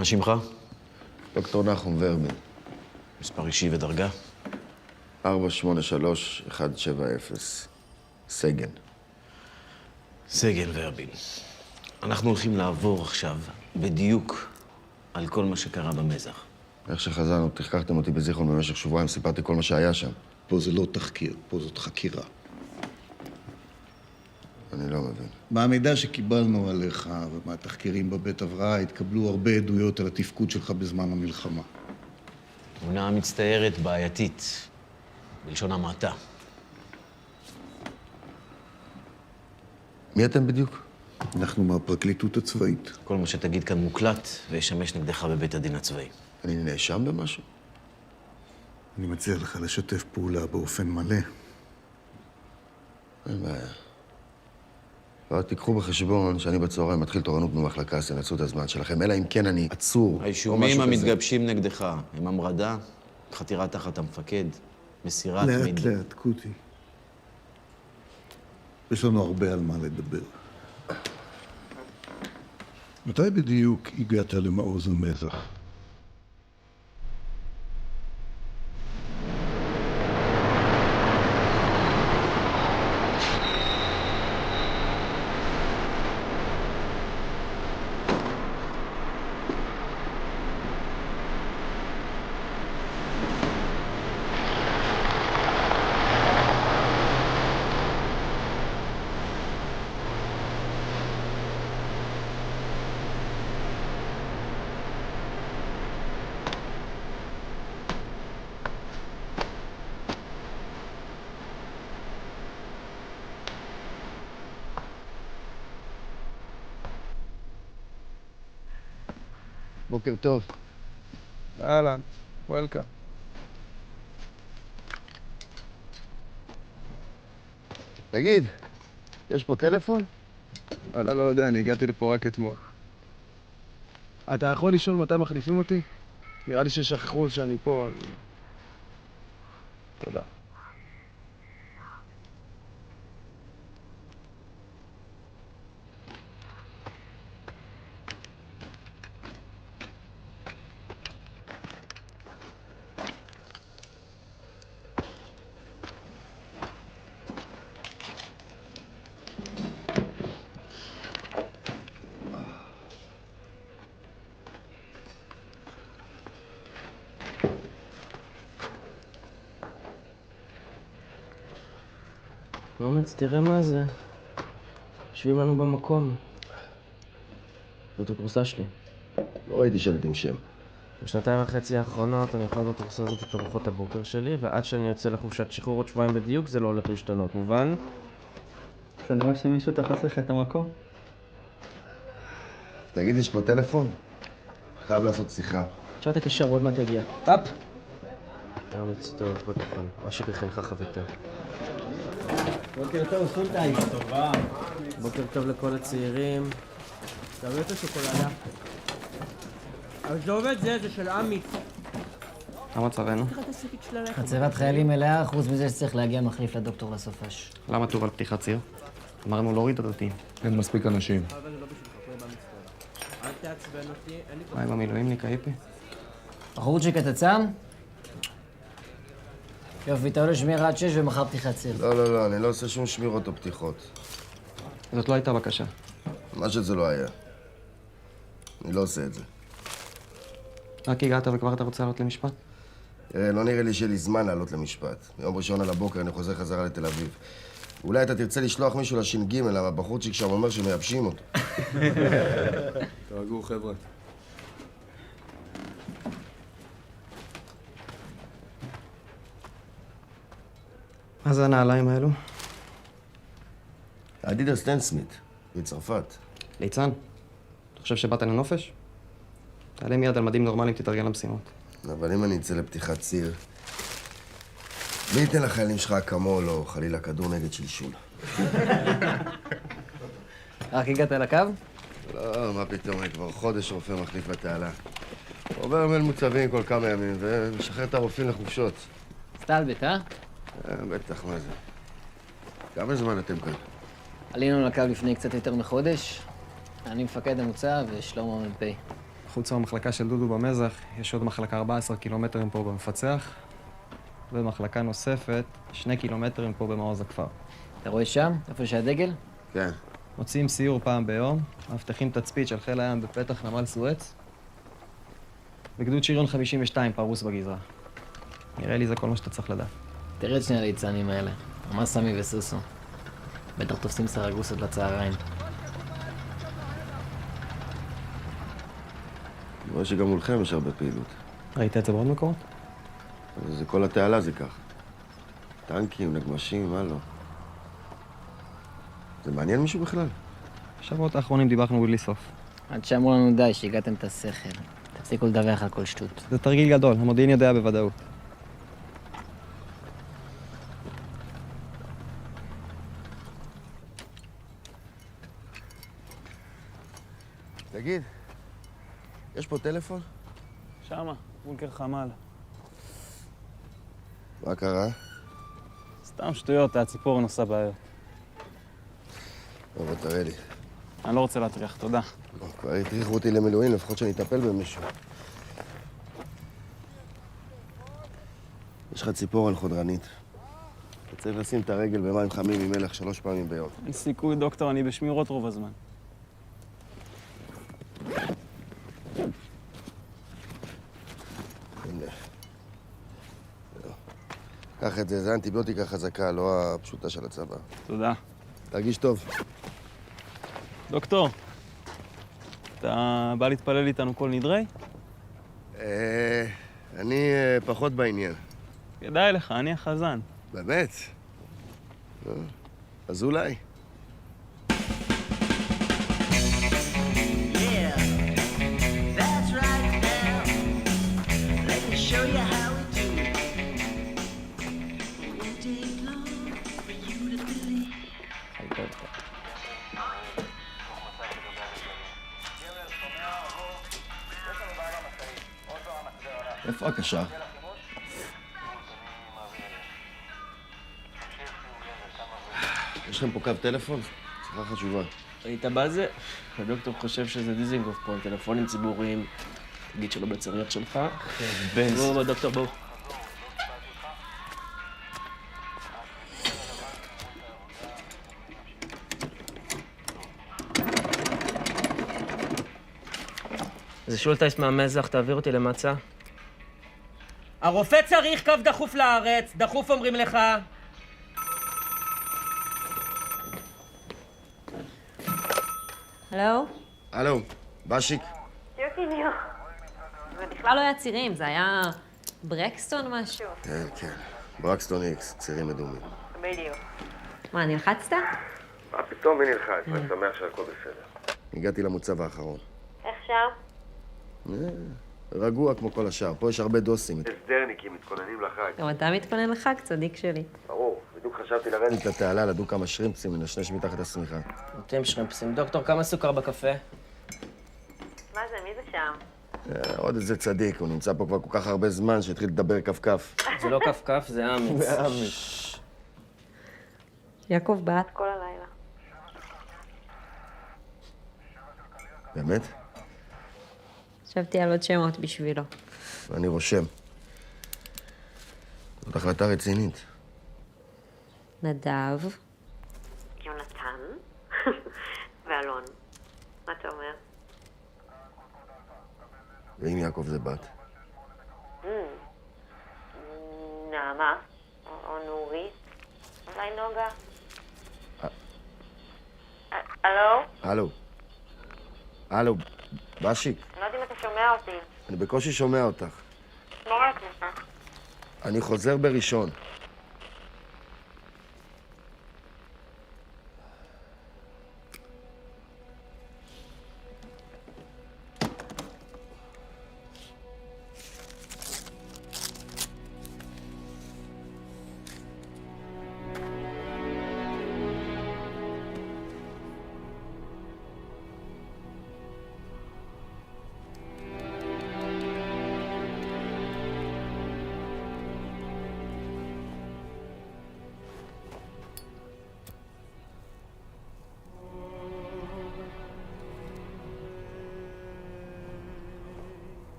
מה שמך? דוקטור נחום ורבין. מספר אישי ודרגה? 483-170. סגן. סגן ורבין. אנחנו הולכים לעבור עכשיו בדיוק על כל מה שקרה במזח. איך שחזרנו, תחקרתם אותי בזיכרון במשך שבועיים, סיפרתי כל מה שהיה שם. פה זה לא תחקיר, פה זאת חקירה. אני לא מבין. מהמידע שקיבלנו עליך ומהתחקירים בבית הבראה התקבלו הרבה עדויות על התפקוד שלך בזמן המלחמה. תמונה מצטיירת בעייתית, בלשון המעטה. מי אתם בדיוק? אנחנו מהפרקליטות הצבאית. כל מה שתגיד כאן מוקלט וישמש נגדך בבית הדין הצבאי. אני נאשם במשהו? אני מציע לך לשתף פעולה באופן מלא. אין בעיה. אבל תיקחו בחשבון שאני בצהריים מתחיל תורנות במחלקה, אז תנצלו את הזמן שלכם, אלא אם כן אני עצור. האישומים המתגבשים נגדך הם המרדה, חתירה תחת המפקד, מסירת מידע. לאט, קוטי. יש לנו הרבה על מה לדבר. מתי בדיוק הגעת למעוז המזח? בוקר טוב. אהלן, וולקאם. תגיד, יש פה טלפון? לא יודע, אני הגעתי לפה רק אתמול. אתה יכול לשאול מתי מחליפים אותי? נראה לי ששכחו שאני פה. תודה. אומץ, תראה מה זה. יושבים לנו במקום. זאת הכורסה שלי. לא ראיתי שלט עם שם. בשנתיים וחצי האחרונות אני יכול לעשות הכורסה הזאת את ארוחות הבוקר שלי, ועד שאני יוצא לחופשת שחרור עוד שבועיים בדיוק זה לא הולך להשתנות, מובן? אני רואה שמישהו תפס לך את המקום. תגיד, יש פה טלפון? חייב לעשות שיחה. עכשיו תקשר, עוד מעט יגיע. אפ! אומץ, טוב, בוא תאכל. מה שבחינך חביתה. בוקר טוב, סולטאי. בוקר טוב לכל הצעירים. תביא את השוקולדה. אבל זה עובד זה של עמית. מה מצבנו? חצבת חיילים מלאה, חוץ מזה שצריך להגיע מחליף לדוקטור לסופש. למה טור על פתיחת ציר? אמרנו להוריד את הדתיים. אין מספיק אנשים. אל תעצבן אותי, אין לי... מה עם המילואימניק היפי? בחורצ'יק אתה צם? יופי, אתה עולה שמירה עד 6 ומחר פתיחת ציר. לא, אני לא עושה שום שמירות או פתיחות. זאת לא הייתה בקשה. מה שזה לא היה. אני לא עושה את זה. רק הגעת וכבר אתה רוצה לעלות למשפט? לא נראה לי שיהיה לי זמן לעלות למשפט. ביום ראשון על הבוקר אני חוזר חזרה לתל אביב. אולי אתה תרצה לשלוח מישהו לש"ג, למה הבחורצ'יק שם אומר שמייבשים אותו. תרגעו, חבר'ה. מה זה הנעליים האלו? אדידס סטן סמית, מצרפת. ליצן, אתה חושב שבאת לנופש? תעלה מיד על מדים נורמליים, תתארגן למשימות. אבל אם אני אצא לפתיחת ציר, מי ייתן לחיילים שלך אקמול או חלילה כדור נגד שלשול? רק הגעת לקו? לא, מה פתאום, אני כבר חודש רופא מחליף בתעלה. עובר מל מוצבים כל כמה ימים ומשחרר את הרופאים לחופשות. סטלבט, אה? בטח, מה זה? כמה זמן אתם כאן? עלינו לקו לפני קצת יותר מחודש. אני מפקד המוצב ושלמה מ"פ. חוץ מהמחלקה של דודו במזח, יש עוד מחלקה 14 קילומטרים פה במפצח, ומחלקה נוספת 2 קילומטרים פה במעוז הכפר. אתה רואה שם? איפה שהדגל? כן. מוציאים סיור פעם ביום, מאבטחים תצפית של חיל הים בפתח נמל סואץ, וגדוד שריון 52 פרוס בגזרה. נראה לי זה כל מה שאתה צריך לדעת. תרד שנייה ליצנים האלה. ממש סמי וסוסו. בטח תופסים סרגוסות לצהריים. אני רואה שגם מולכם יש הרבה פעילות. ראית את זה בעוד מקומות? זה כל התעלה זה כך. טנקים, נגמשים, מה לא. זה מעניין מישהו בכלל? בשבועות האחרונים דיברנו בלי סוף. עד שאמרו לנו די, שהגעתם את השכל. תפסיקו לדווח על כל שטות. זה תרגיל גדול, המודיעין יודע בוודאות. תגיד, יש פה טלפון? שמה, בונקר חמ"ל. מה קרה? סתם שטויות, הציפורן עושה בעיות. בוא תראה לי. אני לא רוצה להטריח, תודה. כבר הטריחו אותי למילואים, לפחות שאני אטפל במישהו. יש לך ציפורן חודרנית. אתה צריך לשים את הרגל במים חמים עם מלח 3 פעמים ביום. אין סיכוי, דוקטור, אני בשמירות רוב הזמן. הנה. קח את זה, זה אנטיביוטיקה חזקה, לא הפשוטה של הצבא. תודה. תרגיש טוב. דוקטור, אתה בא להתפלל איתנו כל נדרי? אני פחות בעניין. כדאי לך, אני החזן. באמת? אז אולי. איפה הקשר? יש לכם פה קו טלפון? שיחה חשובה. היית בזה? הדוקטור חושב שזה דיזינגוף פה, עם טלפונים ציבוריים. תגיד שלא בצריח שלך. בואו, דוקטור, בואו. זה שולטייס מהמזח, תעביר אותי למצע. הרופא צריך קו דחוף לארץ, דחוף אומרים לך. הלו? הלו, בשיק. יוקיניו. זה בכלל לא היה צירים, זה היה ברקסטון משהו. כן, כן. ברקסטון איקס, צירים אדומים. בדיוק. מה, נלחצת? מה פתאום מי נלחץ? אני שמח שהכל בסדר. הגעתי למוצב האחרון. איך שם? רגוע כמו כל השאר. פה יש הרבה דוסים. הסדרניקים מתכוננים לחג. גם אתה מתכונן לחג, צדיק שלי. ברור. בדיוק חשבתי לרדת את התעלה, לדעו כמה שרימפסים, לנשנש מתחת השמיכה. נותנים שרימפסים. דוקטור, כמה סוכר בקפה? מה זה? מי זה שם? עוד איזה צדיק, הוא נמצא פה כבר כל כך הרבה זמן שהתחיל לדבר כף-כף. זה לא כף-כף, זה אמיץ. זה אמיץ. יעקב בעט כל הלילה. באמת? חשבתי על עוד שמות בשבילו. אני רושם. זאת החלטה רצינית. נדב. יונתן. ואלון. מה אתה אומר? ואם יעקב זה בת? נעמה. או נורית. אולי נוגה. הלו? הלו. הלו, בשיק. אני לא יודעת אם אתה שומע אותי. אני בקושי שומע אותך. שמור על עצמך. אני חוזר בראשון.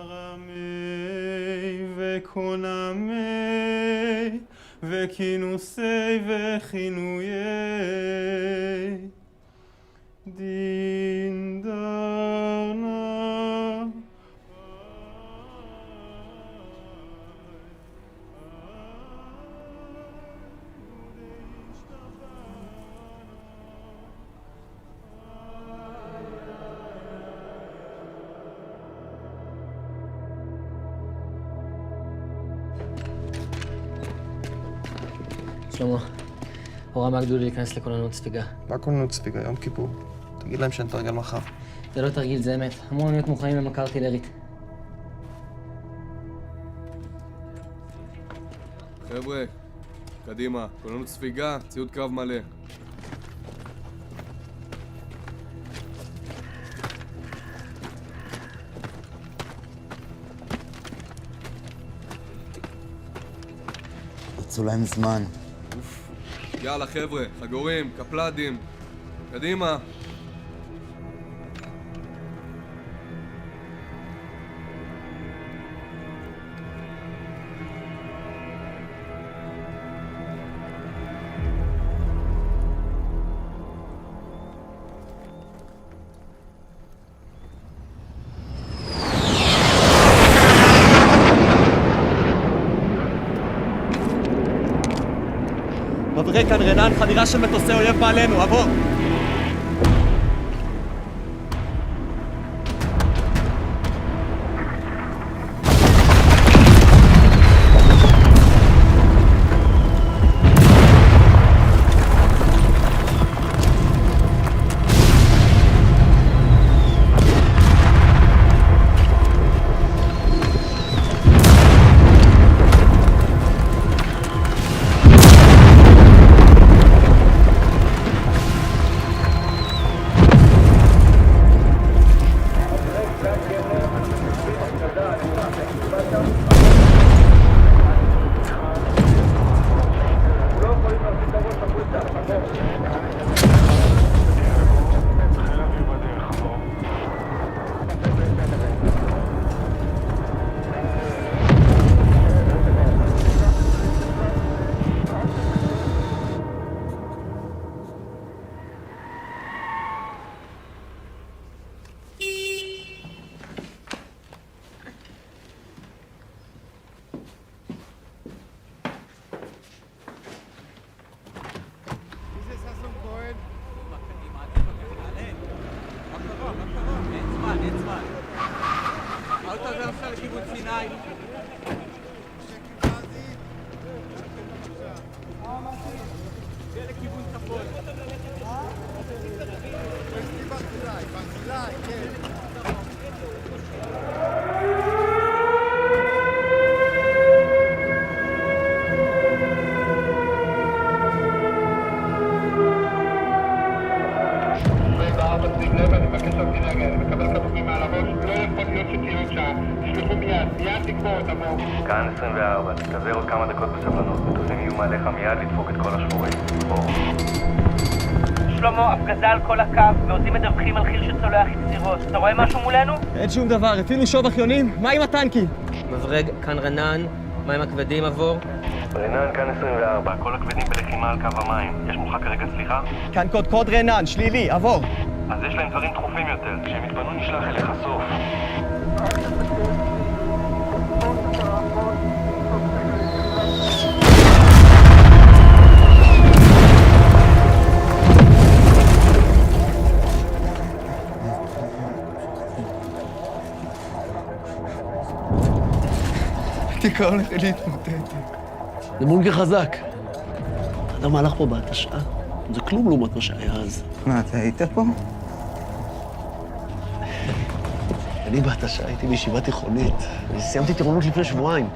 רמי וקונמי וכינוסי וכינויי דין דרנה שלמה, הורה מהגדוד להיכנס לכוננות ספיגה. מה כוננות ספיגה? יום כיפור. תגיד להם שנתרגל מחר. זה לא תרגיל, זה אמת. אמורים להיות מוכנים למכה ארטילרית. חבר'ה, קדימה, כוננות ספיגה, ציוד קרב מלא. רצו להם זמן. יאללה חבר'ה, חגורים, קפלדים, קדימה. מבריק כאן רנן, חדירה של מטוסי אויב מעלינו, עבור! כאן 24, תתאזר עוד כמה דקות בסבלנות. מטוסים יהיו מעליך מיד לדפוק את כל השחורים. שלמה, הפגזה על כל הקו, ועושים מדווחים על חיל שצולח עם סירות. אתה רואה משהו מולנו? אין שום דבר, הפעילו שוב אחיונים. מה עם הטנקים? מברג, כאן רנן, מה עם הכבדים עבור? רנן, כאן 24, כל הכבדים בלחימה על קו המים. יש מולך כרגע סליחה? כאן קוד רנן, שלילי, עבור. אז יש להם דברים דחופים יותר. כשהם יתפנו נשלח אליך סוף. תקרא הולך להתמוטט. זה בונקר חזק. אתה יודע מה הלך פה בהתשעה? זה כלום לעומת מה שהיה אז. מה, אתה היית פה? אני בהתשעה הייתי בישיבה תיכונית. אני סיימתי טירונות לפני שבועיים.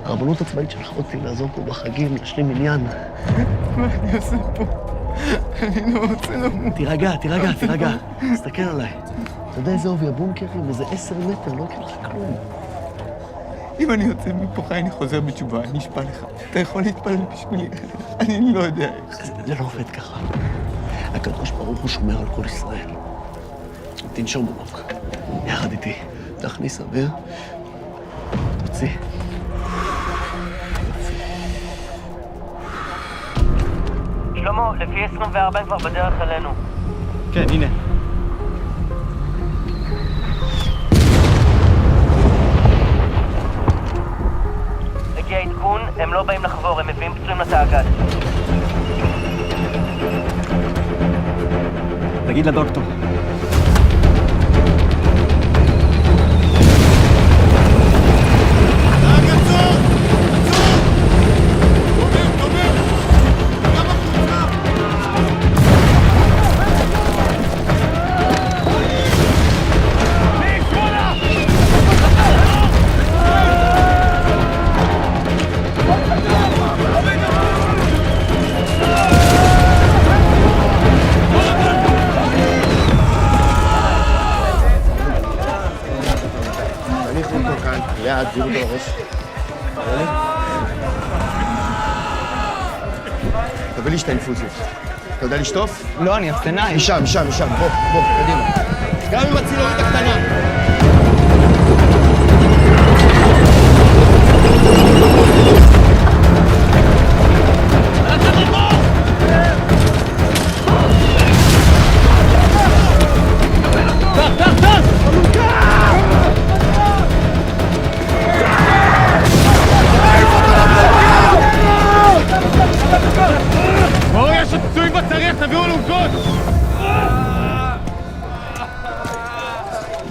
הרבנות הצבאית שלחה אותי לעזור פה בחגים, להשלים עניין. מה אני עושה פה? אני לא רוצה למות. תירגע. תסתכל עליי. אתה יודע איזה עובי הבונקרים? איזה 10 מטר, לא יקרה לך כלום. אם אני יוצא מפה חי, אני חוזר בתשובה, אני אשפע לך. אתה יכול להתפלל בשבילי, אני לא יודע איך. זה לא עובד ככה. הקדוש ברוך הוא שומר על כל ישראל. תנשום עמוק. יחד איתי. תכניס אוויר. תוציא. שלמה, לפי 24 הם כבר בדרך אלינו. כן, הנה. הגיע עדכון, הם לא באים לחבור, הם מביאים פצועים לתאג"ד. תגיד לדוקטור. לאט, זירו אותו לראש. תביא לי 2 אינפוזיות. אתה יודע לשטוף? לא, אני אפסנאי. משם, בוא, קדימה. גם עם הצינורית הקטנה.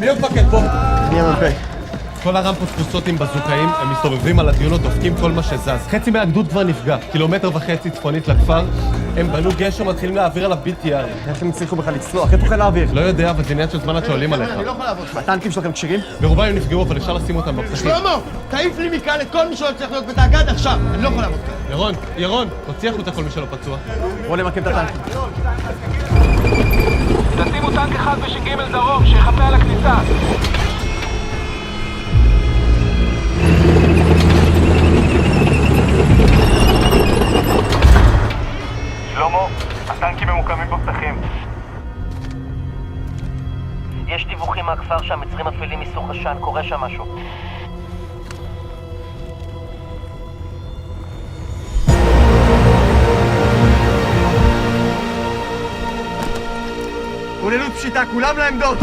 מי המפקד פה? מי המ"פ? כל הרמפות תפוסות עם בזוקאים, הם מסתובבים על הדיונות, דופקים כל מה שזז. חצי מהגדוד כבר נפגע, 1.5 קילומטר צפונית לכפר. הם בנו גשר, מתחילים להעביר עליו בלתי ירי. איך הם הצליחו בכלל לצלוח? איפה חיל האוויר? לא יודע, אבל זה עניין של זמן עד שעולים עליך. אני לא יכול לעבוד. הטנקים שלכם כשירים? ברובם הם נפגעו, אבל אפשר לשים אותם בפתחים. שלמה, תעיף לי מכאן את כל מי שלא צריך להיות בתאג"ד עכשיו. אני לא יכול לעבוד כאן. ירון, תוציא החוצה כל מי שלא פצוע. בוא נמקם את הטנקים. תשימו טנק אחד בש"ג דרום, שיחפה על הכניסה. שלמה, הטנקים ממוקמים בפתחים. יש דיווחים מהכפר שהמצרים מפעילים מסוג עשן, קורה שם משהו. כוננות פשיטה, כולם לעמדות!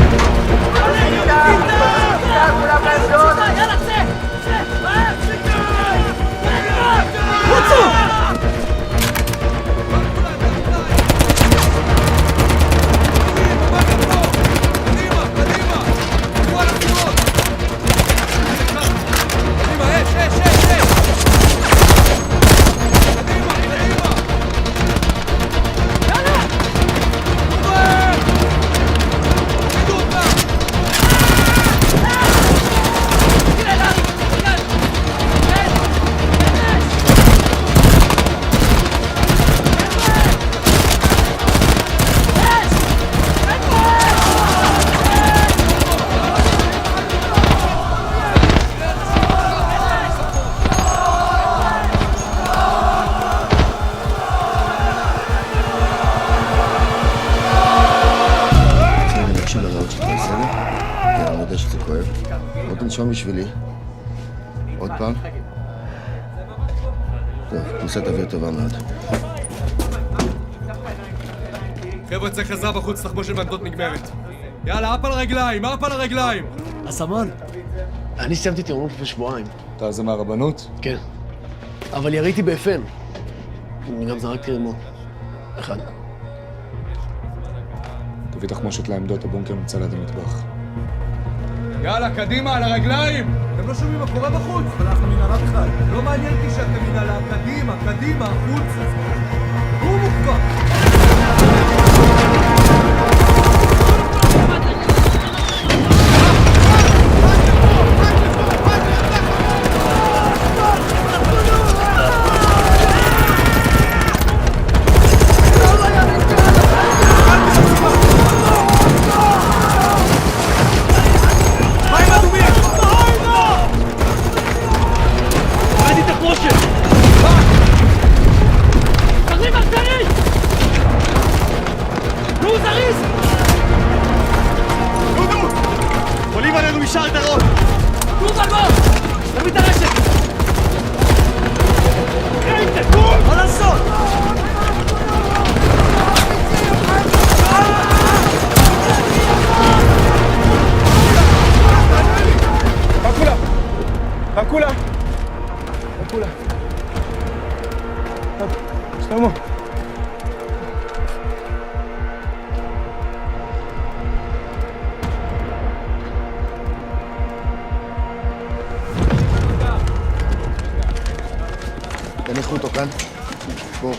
כולם לעמדות! יאללה, צא! תנשום בשבילי. עוד פעם. טוב, נושאת אוויר טובה מאוד. חבר'ה, צריך עזרה בחוץ, תחמושת בעמדות נגמרת. יאללה, אפ על הרגליים! הסמן, אני סיימתי טירונות לפני שבועיים. אתה זה מהרבנות? כן. אבל יריתי באפן. אני גם זרקתי רימון. אחד. תביא תחמושת לעמדות, הבונקר נמצא ליד המטבח. יאללה, קדימה, על הרגליים! אתם לא שומעים מה קורה בחוץ? אבל אנחנו מנהלה בכלל. לא מעניין אותי שאתם מנהלה, קדימה, החוץ! הוא מוכבר! כולם! לכולם. טוב, שלמה. תניחו אותו כאן. בואו.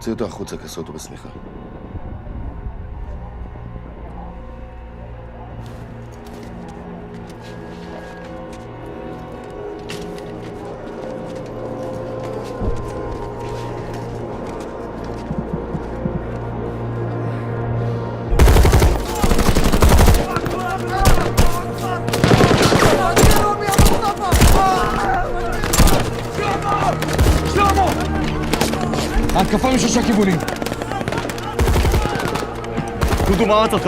תוציא אותו החוצה, כסו אותו בשמיכה. ההתקפה משלושה כיוונים. דודו, מה רצת?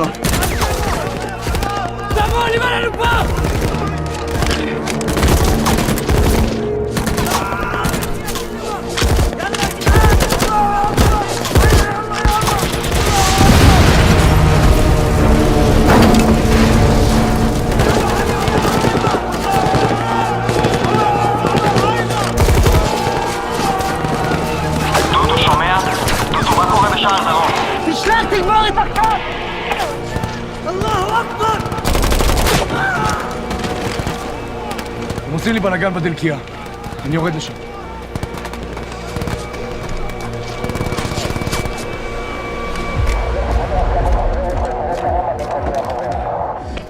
תבואו, לימן לנו פה! תשלח, תגמור את הקו! אללהו אכבר! הם עושים לי בלגן בדלקייה. אני יורד לשם.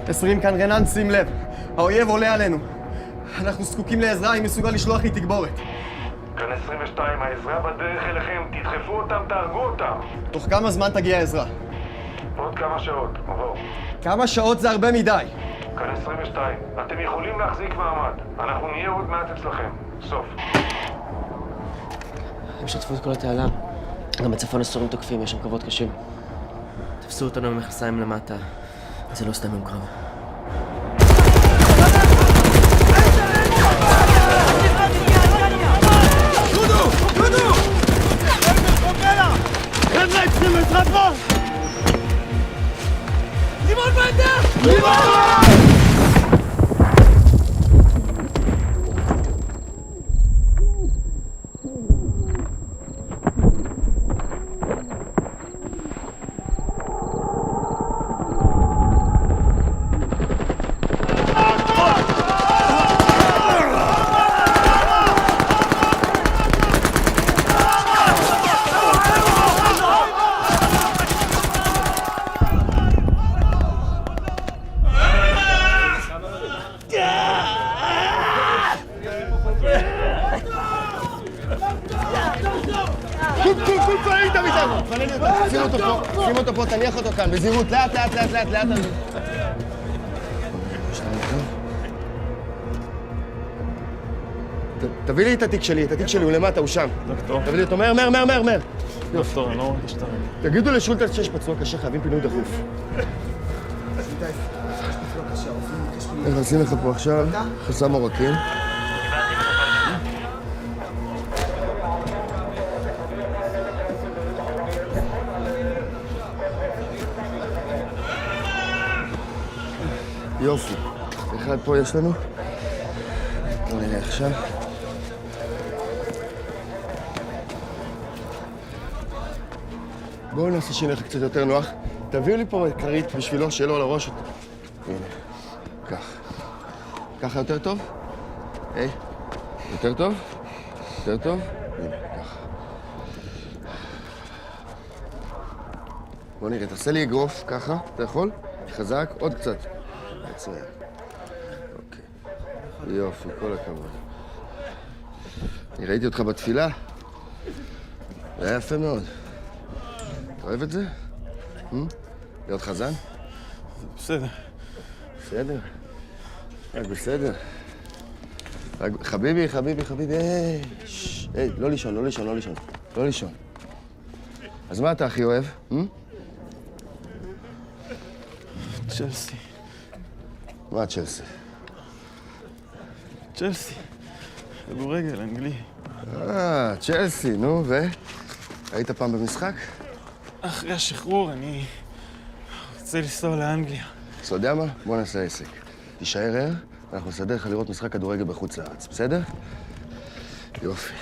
20 כאן רנן, שים לב. האויב עולה עלינו. אנחנו זקוקים לעזרה, אם מסוגל לשלוח לי תגבורת. כאן 22, העזרה בדרך אליכם, תדחפו אותם, תהרגו אותם. תוך כמה זמן תגיע העזרה? עוד כמה שעות, עבור. כמה שעות זה הרבה מדי. כאן 22, אתם יכולים להחזיק מעמד. אנחנו נהיה עוד מעט אצלכם. סוף. הם שטפו את כל התעלה. גם בצפון הסורים תוקפים, יש שם קרבות קשים. תפסו אותנו במכסיים למטה. זה לא סתם יום קרב. חבר'ה, צריכים עזרה פה! לימון בעדה! לימון! שים אותו פה, תניח אותו כאן, בזהירות, לאט. תביא לי את התיק שלי, הוא למטה, הוא שם. דוקטור. תביא לי אותו, מהר. דוקטור, אני לא מרגיש טוב. תגידו לשולטר שיש פצוע קשה, חייבים פינוי דחוף. איך נשים לך פה עכשיו? חסם עורקים. יופי. אחד פה יש לנו. בואו נראה עכשיו. בואו נעשה שינוי קצת יותר נוח. תביאו לי פה כרית בשבילו, שיהיה לו על הראש. הנה, כך. ככה יותר טוב? היי, יותר טוב? הנה, ככה. בואו נראה, תעשה לי אגרוף, ככה, אתה יכול? חזק, עוד קצת. מצוין. אוקיי. יופי, כל הכבוד. אני ראיתי אותך בתפילה. זה היה יפה מאוד. אתה אוהב את זה? להיות חזן? בסדר. בסדר? רק בסדר. חביבי. היי, לא לישון. אז מה אתה הכי אוהב? צ'לסי. מה צ'לסי? צ'לסי. כדורגל, אנגלי. צ'לסי, נו, ו? היית פעם במשחק? אחרי השחרור אני רוצה לנסוע לאנגליה. אתה יודע מה? בוא נעשה עסק. תישאר ער, אנחנו נסדר לך לראות משחק כדורגל בחוץ לארץ, בסדר? יופי.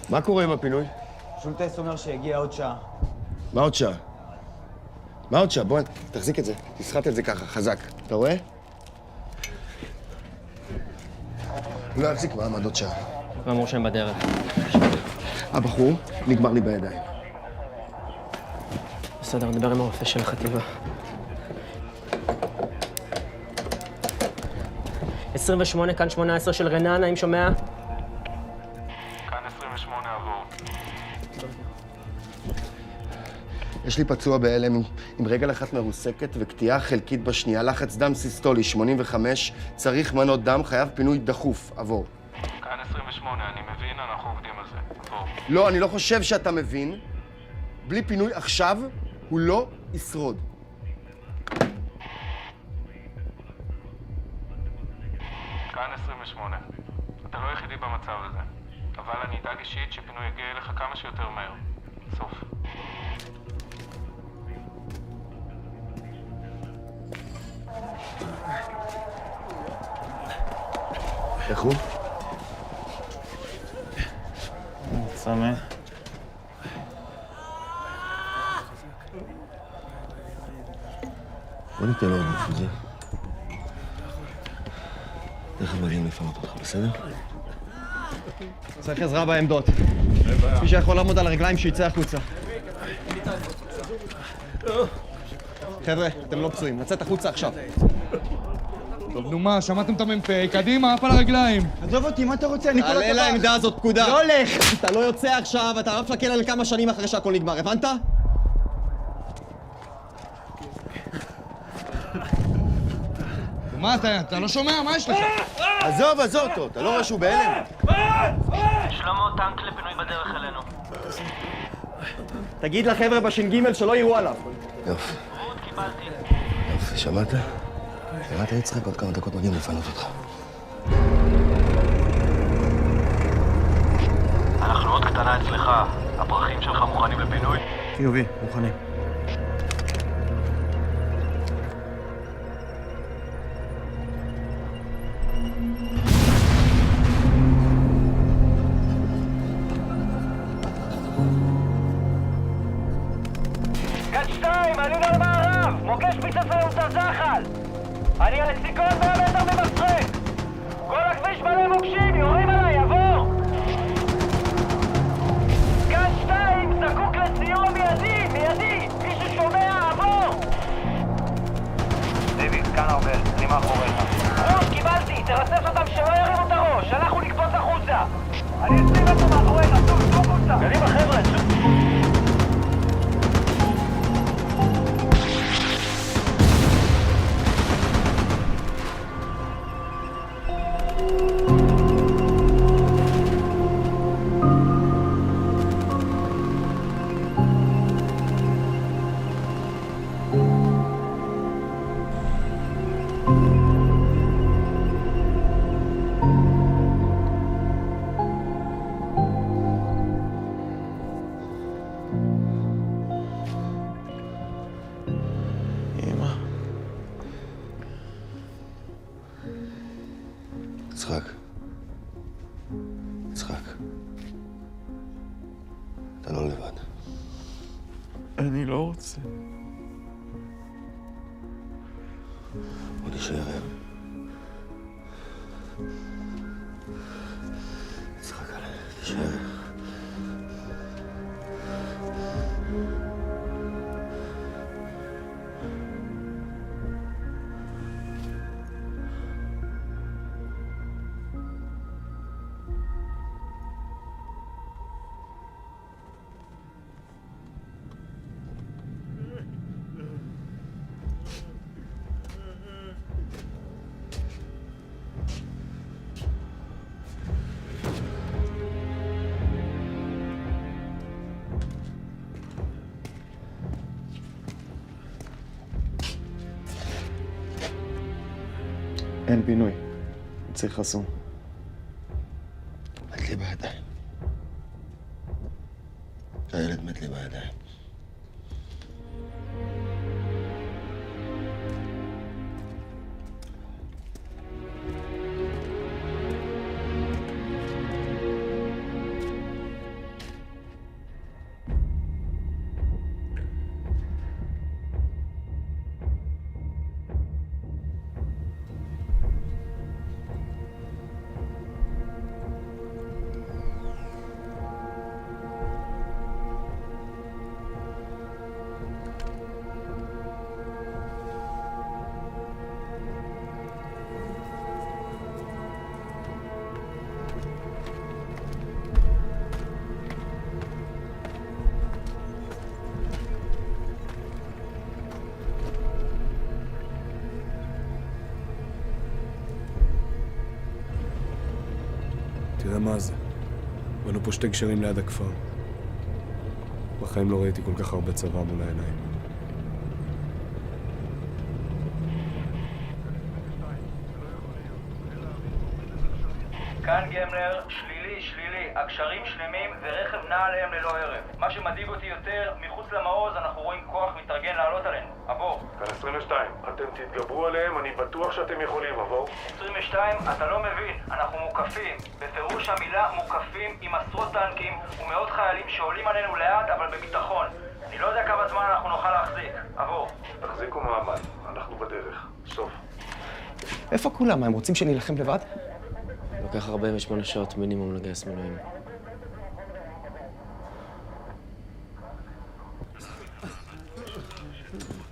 מה קורה עם הפינוי? שולטס אומר שיגיע עוד שעה. מה עוד שעה? מה עוד שעה? בוא, תחזיק את זה. תסחט את זה ככה, חזק. אתה רואה? לא יחזיק מעמד עוד שעה. אמרו שהם בדרך. הבחור נגמר לי בידיים. בסדר, נדבר עם הרופא של החטיבה. 28, כאן 18 של רננה, אם שומע? כאן 28 עבור. יש לי פצוע בהלם עם רגל אחת מרוסקת וקטיעה חלקית בשנייה, לחץ דם סיסטולי 85, צריך מנות דם, חייב פינוי דחוף, עבור. כאן 28, אני מבין, אנחנו עובדים על זה. עבור. לא, אני לא חושב שאתה מבין. בלי פינוי עכשיו, הוא לא ישרוד. כאן 28. אתה לא היחידי במצב הזה. אבל אני אדאג אישית שפינוי יגיע אליך כמה שיותר מהר. סוף. איך הוא? צמא. בוא ניתן לו עוד מפוזר. תכף מגיעים לפנות אותך, בסדר? צריך עזרה בעמדות. מי שיכול לעמוד על הרגליים שיצא החוצה. חבר'ה, אתם לא פצועים, לצאת החוצה עכשיו. טוב, נו מה, שמעתם את המ"פ? קדימה, אף על הרגליים. עזוב אותי, מה אתה רוצה? אני כל תעלה הטבח. לעמדה הזאת, פקודה. לא הולך! אתה לא יוצא עכשיו, אתה רב שקל על כמה שנים אחרי שהכל נגמר, הבנת? מה אתה לא שומע? מה יש לך? עזוב אותו, אתה לא רואה שהוא בהלם? שלמה, טנק לפינוי בדרך אלינו. תגיד לחבר'ה בש"ג שלא יראו עליו. יופי. קיבלתי. יופי, שמעת? שמעת יצחק? עוד כמה דקות מגיעים לפנות אותך. אנחנו עוד קטנה אצלך. הפרחים שלך מוכנים לפינוי? חיובי, מוכנים. גד 2, עלינו על מערב! מוקש פיצץ למוצר זחל! אני על לקסיקון 100 מטר מבשרק! כל הכביש מלא מוקשים, יורים עליי, עבור! גד 2, זקוק לסיוע מיידי! מיידי! מישהו שומע, עבור! דיוויד, כאן ארבל, אני מאחוריך. רוש, קיבלתי! תרסס אותם שלא ירימו את הראש! אנחנו נקפוץ החוצה! אני אצליב את זה מאחוריך, תעשו החוצה! קדימה חבר'ה! יצחק. יצחק. אתה לא לבד. אני לא רוצה. בוא נשאר ער. יצחק, תישאר ער. אין פינוי. צריך חסום. מת לי בידיים. הילד מת לי בידיים. אתה יודע מה זה? בנו פה שתי גשרים ליד הכפר. בחיים לא ראיתי כל כך הרבה צבא מול העיניים. כאן גמלר, שלילי, הגשרים שלמים ורכב נע עליהם ללא הרף. מה שמדאיג אותי יותר, מחוץ למעוז אנחנו רואים כוח מתארגן לעלות עלינו. עבור. כאן 22, אתם תתגברו עליהם, אני בטוח שאתם יכולים, עבור. 22, אתה לא מבין, אנחנו מוקפים. בפירוש המילה מוקפים עם עשרות טנקים ומאות חיילים שעולים עלינו לאט אבל בביטחון. אני לא יודע כמה זמן אנחנו נוכל להחזיק. עבור. תחזיקו מעמד, אנחנו בדרך. סוף. איפה כולם? הם רוצים שנילחם לבד? לוקח 48 שעות מינימום לגייס מילואים.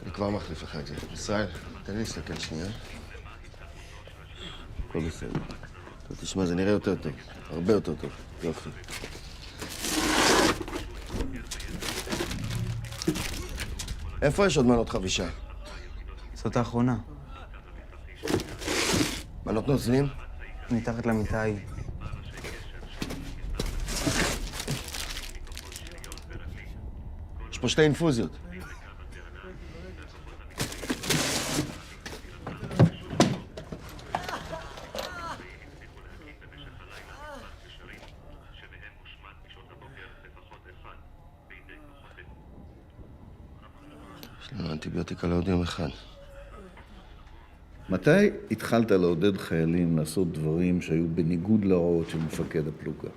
אני כבר מחליף לך את זה. ישראל, תן לי להסתכל שנייה. הכל בסדר. טוב, תשמע, זה נראה יותר טוב. הרבה יותר טוב. יופי. איפה יש עוד מנות חבישה? זאת האחרונה. מנות נוזלים? מתחת למיטה ההיא. יש פה 2 אינפוזיות. יש לנו אנטיביוטיקה לעוד יום אחד. מתי התחלת לעודד חיילים לעשות דברים שהיו בניגוד להוראות של מפקד הפלוגה?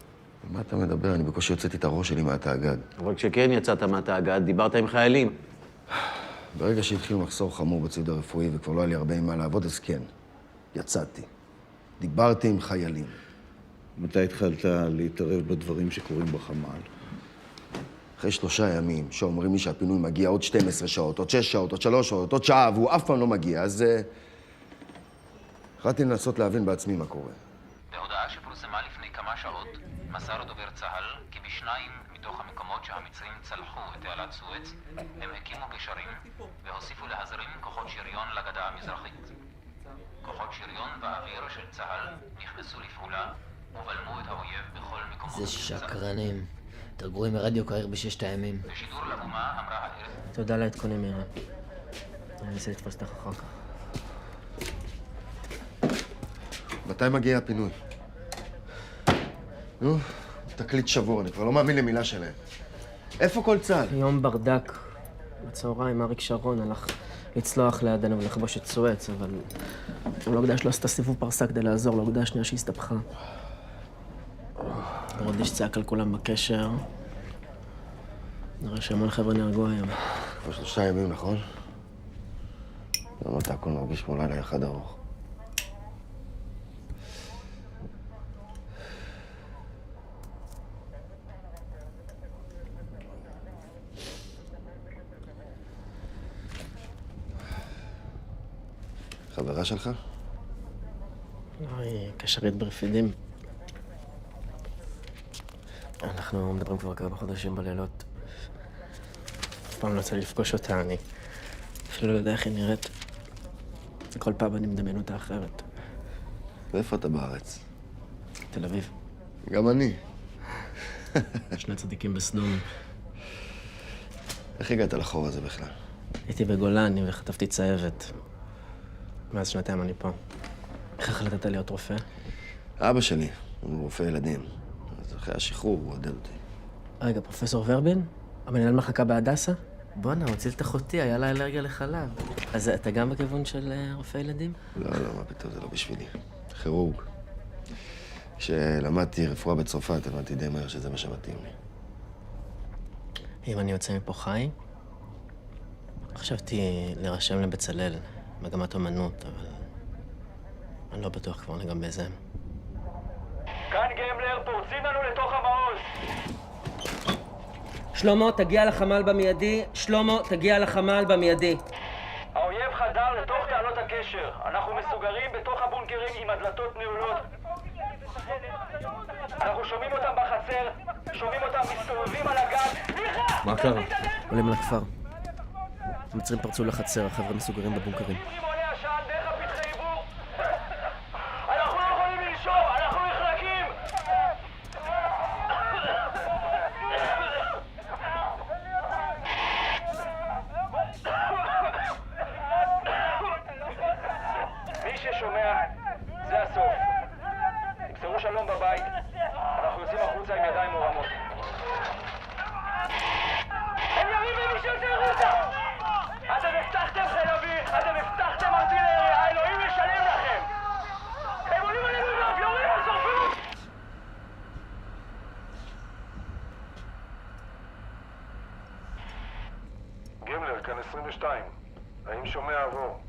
על מה אתה מדבר? אני בקושי הוצאתי את הראש שלי מהתאגד. אבל כשכן יצאת מהתאגד, דיברת עם חיילים. ברגע שהתחיל מחסור חמור בציוד הרפואי וכבר לא היה לי הרבה עם מה לעבוד, אז כן, יצאתי. דיברתי עם חיילים. מתי התחלת להתערב בדברים שקורים בחמ"ל? אחרי 3 ימים שאומרים לי שהפינוי מגיע עוד 12 שעות, עוד 6 שעות, עוד 3 שעות, עוד שעה, והוא אף פעם לא מגיע, אז החלטתי לנסות להבין בעצמי מה קורה. בהודעה שפורסמה לפני כמה שעות, מסר דובר צה"ל כי בשניים מתוך המקומות שהמצרים צלחו את תעלת סואץ, הם הקימו גשרים והוסיפו להזרים כוחות שריון לגדה המזרחית. כוחות שריון באוויר של צה"ל נכנסו לפעולה ובלמו את האויב בכל מקומות. זה שקרנים. יותר גרועים מרדיו קהיר ב6 הימים. בשידור לאומה אמרה הערב... תודה לעדכונים, מירה. אני אנסה לתפוס אותך אחר כך. מתי מגיע הפינוי? נו, תקליט שבור, אני כבר לא מאמין למילה שלהם. איפה כל צה"ל? יום ברדק. בצהריים אריק שרון הלך לצלוח לידינו ולכבוש את סואץ, אבל האוגדה שלו עשתה סיבוב פרסה כדי לעזור לאוגדה השנייה שהסתבכה. גורדיש צעק על כולם בקשר. נראה שהמון חבר'ה נהרגו היום. כבר 3 ימים, נכון? אמרת, הכל מרגיש כמו לילה אחד ארוך. חברה שלך? לא, היא קשרית ברפידים. אנחנו מדברים כבר כמה חודשים בלילות. אף פעם לא יצא לי לפגוש אותה, אני אפילו לא יודע איך היא נראית. כל פעם אני מדמיין אותה אחרת. ואיפה אתה בארץ? תל אביב. גם אני. 2 צדיקים בסדום. איך הגעת לחור הזה בכלל? הייתי בגולני וחטפתי צהבת. מאז 2 אני פה. איך החלטת להיות רופא? אבא שלי, הוא רופא ילדים. אז אחרי השחרור הוא עודד אותי. רגע, פרופסור ורבין? המנהל מחלקה בהדסה? בואנה, הוא הציל את אחותי, היה לה אלרגיה לחלב. אז אתה גם בכיוון של רופא ילדים? לא, מה פתאום, זה לא בשבילי. כירורג. כשלמדתי רפואה בצרפת, הבנתי די מהר שזה מה שמתאים לי. אם אני יוצא מפה חי, חשבתי להירשם לבצלאל, מגמת אומנות, אבל אני לא בטוח כבר לגבי זה. כאן גמלר, פורצים לנו לתוך המעוז! שלמה, תגיע לחמ"ל במיידי. שלמה, תגיע לחמ"ל במיידי. האויב חדר לתוך תעלות הקשר. אנחנו מסוגרים בתוך הבונקרים עם הדלתות נעולות. אנחנו שומעים אותם בחצר, שומעים אותם מסתובבים על הגג. מה קרה? עולים לכפר. המצרים פרצו לחצר, החבר'ה מסוגרים בבונקרים. אנחנו לא יכולים לנשום, אנחנו נחלקים! מי ששומע, זה הסוף. תמסרו שלום בבית, אנחנו יוצאים החוצה עם ידיים מורמות. הם יורים במי שיוצא החוצה! אתם הבטחתם חיל אוויר, אתם הבטחתם ארטילריה, האלוהים ישלם לכם! הם עולים עלינו באוויונים, הם שורפים! גמלר, כאן 22. האם שומע עבור?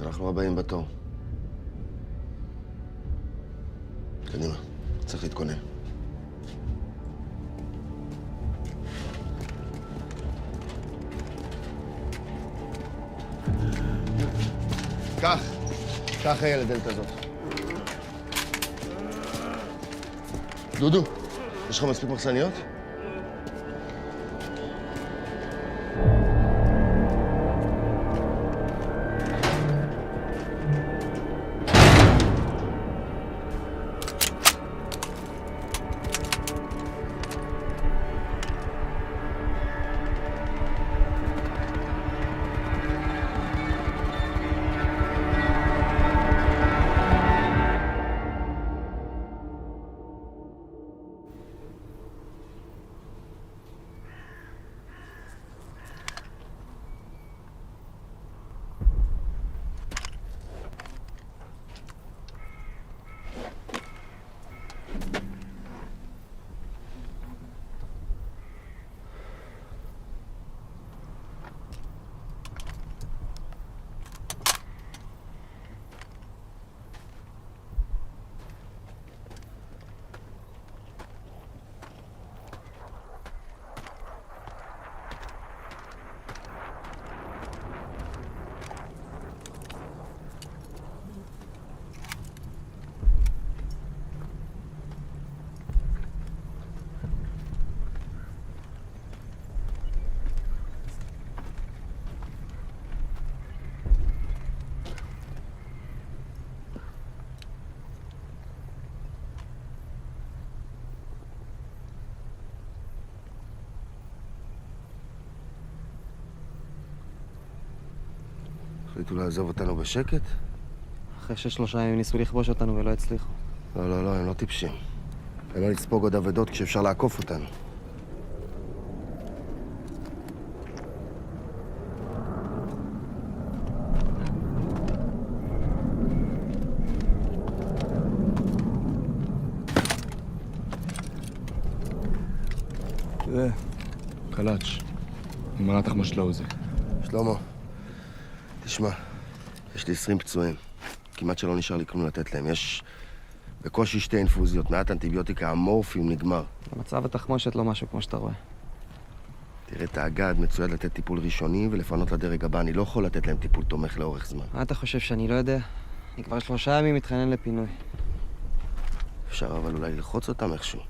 אנחנו הבאים בתור. קדימה, צריך להתכונן. קח הילד, הדלת הזאת. דודו, יש לך מספיק מחסניות? החליטו לעזוב אותנו בשקט? אחרי ש3 ימים ניסו לכבוש אותנו ולא הצליחו. לא, הם לא טיפשים. הם לא לספוג עוד אבדות כשאפשר לעקוף אותנו. תראה, קלאץ', עם מנת תחמושת לעוזי. שלמה, תשמע, יש לי 20 פצועים. כמעט שלא נשאר לי כלום לתת להם. יש בקושי 2 אינפוזיות, מעט אנטיביוטיקה, המורפיום נגמר. במצב התחמושת לא משהו כמו שאתה רואה. תראה, תאגד מצויד לתת טיפול ראשוני ולפנות לדרג הבא. אני לא יכול לתת להם טיפול תומך לאורך זמן. מה אתה חושב, שאני לא יודע? אני כבר 3 ימים מתחנן לפינוי. אפשר אבל אולי ללחוץ אותם איכשהו.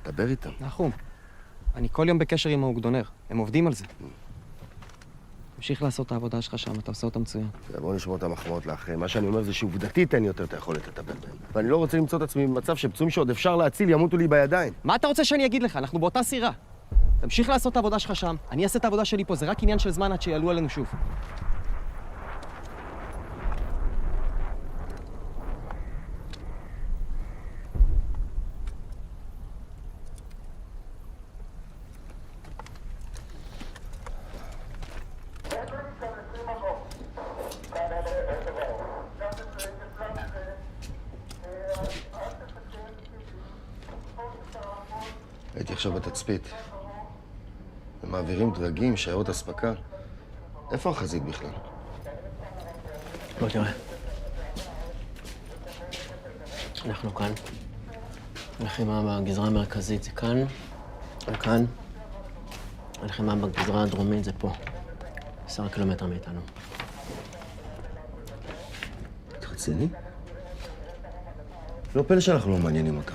דבר איתם. נחום, אני כל יום בקשר עם האוגדונר. הם עובדים על זה. תמשיך לעשות את העבודה שלך שם, אתה עושה אותה מצוין. בואו נשמור את המחמאות לאחרים. מה שאני אומר זה שעובדתית אין יותר את היכולת לטפל בהם. ואני לא רוצה למצוא את עצמי במצב שפצועים שעוד אפשר להציל ימותו לי בידיים. מה אתה רוצה שאני אגיד לך? אנחנו באותה סירה. תמשיך לעשות את העבודה שלך שם, אני אעשה את העבודה שלי פה, זה רק עניין של זמן עד שיעלו עלינו שוב. הייתי עכשיו בתצפית. הם מעבירים דרגים, שיירות אספקה. איפה החזית בכלל? בוא תראה. אנחנו כאן. הלחימה בגזרה המרכזית זה כאן, וכאן. הלחימה בגזרה הדרומית זה פה. 10 קילומטר מאיתנו. את רציני? לא פלא שאנחנו לא מעניינים אותם.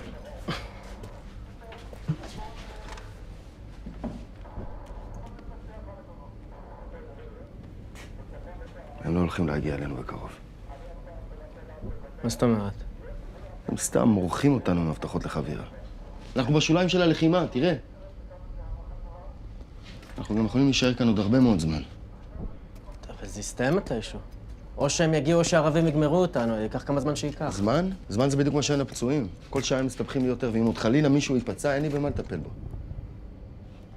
הם לא הולכים להגיע אלינו בקרוב. מה זאת אומרת? הם סתם מורחים אותנו עם הבטחות לחבירה. אנחנו בשוליים של הלחימה, תראה. אנחנו גם יכולים להישאר כאן עוד הרבה מאוד זמן. טוב, אז זה יסתיים מתישהו. או שהם יגיעו או שהערבים יגמרו אותנו, ייקח כמה זמן שייקח. זמן? זמן זה בדיוק מה שאין הפצועים. כל שעה הם מסתבכים לי יותר, ואם עוד חלילה מישהו ייפצע, אין לי במה לטפל בו.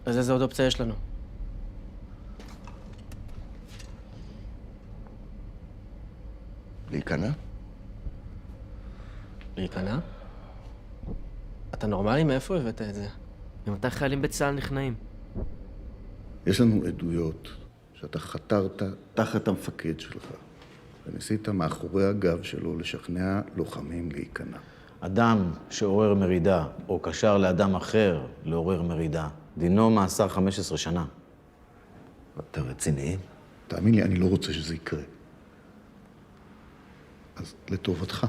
אז איזה עוד אופציה יש לנו? להיכנע? להיכנע? אתה נורמלי? מאיפה הבאת את זה? ממתי חיילים בצה"ל נכנעים? יש לנו עדויות שאתה חתרת תחת המפקד שלך וניסית מאחורי הגב שלו לשכנע לוחמים להיכנע. אדם שעורר מרידה או קשר לאדם אחר לעורר מרידה, דינו מאסר 15 שנה. אתה רציני? תאמין לי, אני לא רוצה שזה יקרה. אז לטובתך.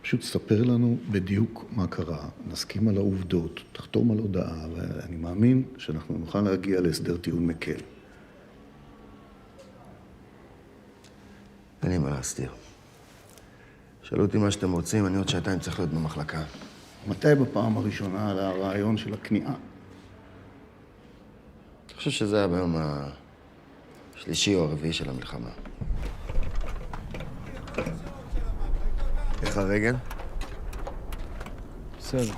פשוט ספר לנו בדיוק מה קרה, נסכים על העובדות, תחתום על הודעה, ואני מאמין שאנחנו נוכל להגיע להסדר טיעון מקל. אין לי מה להסתיר. שאלו אותי מה שאתם רוצים, אני עוד 2 צריך להיות במחלקה. מתי בפעם הראשונה עלה הרעיון של הכניעה? אני חושב שזה היה ביום השלישי או הרביעי של המלחמה. איך הרגל? בסדר.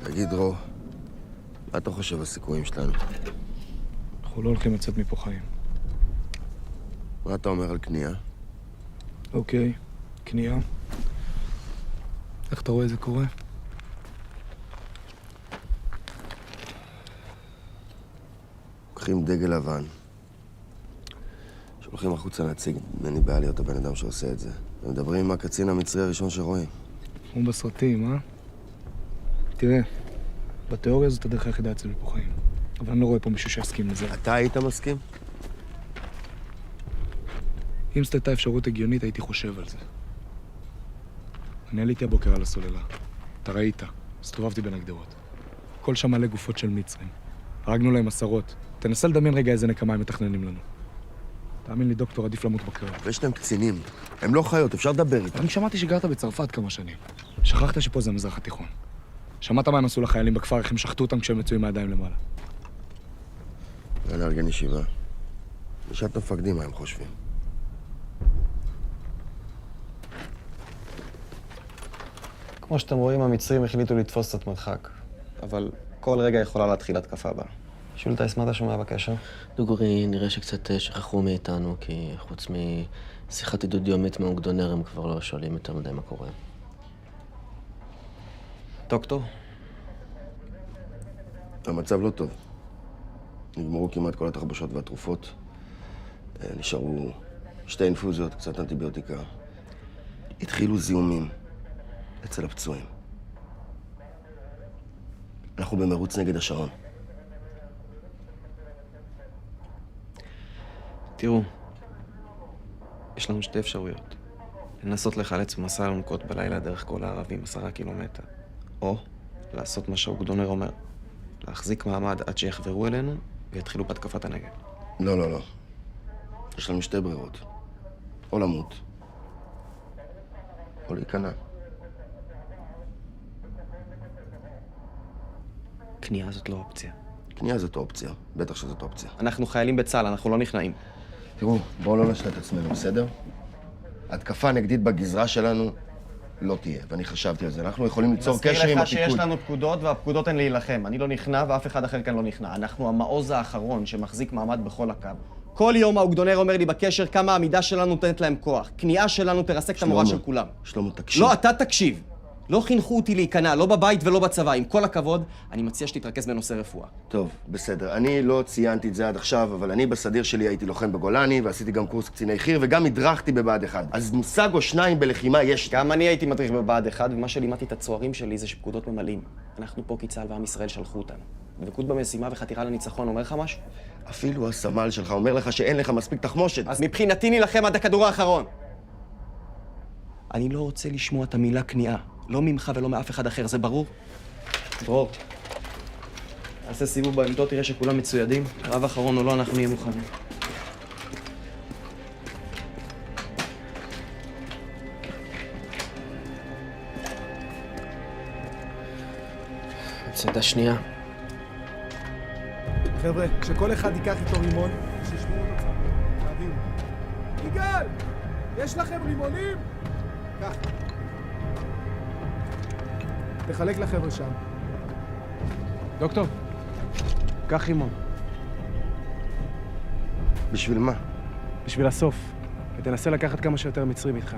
תגיד, דרור, מה אתה חושב הסיכויים שלנו? אנחנו לא הולכים לצאת מפה חיים. מה אתה אומר על כניעה? אוקיי, כניעה. איך אתה רואה זה קורה? לוקחים דגל לבן. שולחים החוצה להציג, אין לי בעיה להיות הבן אדם שעושה את זה. ומדברים עם הקצין המצרי הראשון שרואים. כמו בסרטים, אה? תראה, בתיאוריה זאת הדרך היחידה אצל פה חיים. אבל אני לא רואה פה מישהו שיסכים לזה. אתה היית מסכים? אם זאת הייתה אפשרות הגיונית, הייתי חושב על זה. אני עליתי הבוקר על הסוללה. אתה ראית, הסתובבתי בין הגדרות. כל שם מלא גופות של מצרים. הרגנו להם 10. תנסה לדמיין רגע איזה נקמה הם מתכננים לנו. תאמין לי, דוקטור, עדיף למות בקרב. ויש להם קצינים. הם לא חיות, אפשר לדבר איתם. אני שמעתי שגרת בצרפת כמה שנים. שכחת שפה זה המזרח התיכון. שמעת מה הם עשו לחיילים בכפר, איך הם שחטו אותם כשהם יצאו עם הידיים למעלה. זה לארגן ישיבה. נשאל את המפקדים מה הם חושבים. כמו שאתם רואים, המצרים החליטו לתפוס קצת מרחק. אבל כל רגע יכולה להתחיל התקפה בה. שולטייס, מה אתה שומע בקשר? דוגרי, נראה שקצת שכחו מאיתנו, כי חוץ משיחת עידוד יומית מהאוגדונר, הם כבר לא שואלים יותר מדי מה קורה. דוקטור? המצב לא טוב. נגמרו כמעט כל התחבושות והתרופות. נשארו 2 אינפוזיות, קצת אנטיביוטיקה. התחילו זיהומים אצל הפצועים. אנחנו במרוץ נגד השעון. תראו, יש לנו 2 אפשרויות. לנסות לחלץ במסע אלונקות בלילה דרך כל הערבים 10 קילומטר. או לעשות מה שהאוגדונר אומר, להחזיק מעמד עד שיחברו אלינו ויתחילו בהתקפת הנגד. לא, לא, לא. יש לנו 2 ברירות. או למות, או להיכנע. כניעה זאת לא אופציה. כניעה זאת אופציה. בטח שזאת אופציה. אנחנו חיילים בצה"ל, אנחנו לא נכנעים. תראו, בואו לא נשלה את עצמנו, בסדר? התקפה נגדית בגזרה שלנו לא תהיה, ואני חשבתי על זה. אנחנו יכולים ליצור קשר עם הפיקוד. מזכיר לך שיש לנו פקודות, והפקודות הן להילחם. אני לא נכנע, ואף אחד אחר כאן לא נכנע. אנחנו המעוז האחרון שמחזיק מעמד בכל הקו. כל יום האוגדונר אומר לי בקשר כמה העמידה שלנו נותנת להם כוח. כניעה שלנו תרסק את המורל של כולם. שלמה, תקשיב. לא, אתה תקשיב. לא חינכו אותי להיכנע, לא בבית ולא בצבא. עם כל הכבוד, אני מציע שתתרכז בנושא רפואה. טוב, בסדר. אני לא ציינתי את זה עד עכשיו, אבל אני בסדיר שלי הייתי לוחם בגולני, ועשיתי גם קורס קציני חי"ר, וגם הדרכתי בבה"ד 1. אז מושג או 2 בלחימה יש. גם אני הייתי מדריך בבה"ד 1, ומה שלימדתי את הצוערים שלי זה שפקודות ממלאים. אנחנו פה כי צה"ל ועם ישראל שלחו אותנו. דבקות במשימה וחתירה לניצחון אומר לך משהו? אפילו הסמל שלך אומר לך שאין לך מספיק תחמושת. אז מבחינתי נילחם עד הכדור האחרון. אני לא רוצה לשמוע את המילה כניעה. לא ממך ולא מאף אחד אחר, זה ברור? דרור, נעשה סיבוב בעמדות, תראה שכולם מצוידים. קרב אחרון או לא, אנחנו נהיה מוכנים. מצדה שנייה. חבר'ה, כשכל אחד ייקח איתו רימון, שישמעו אותו צמוד. תביאו. יגאל! יש לכם רימונים? קח. תחלק לחבר'ה שם. דוקטור, קח רימון. בשביל מה? בשביל הסוף. ותנסה לקחת כמה שיותר מצרים איתך.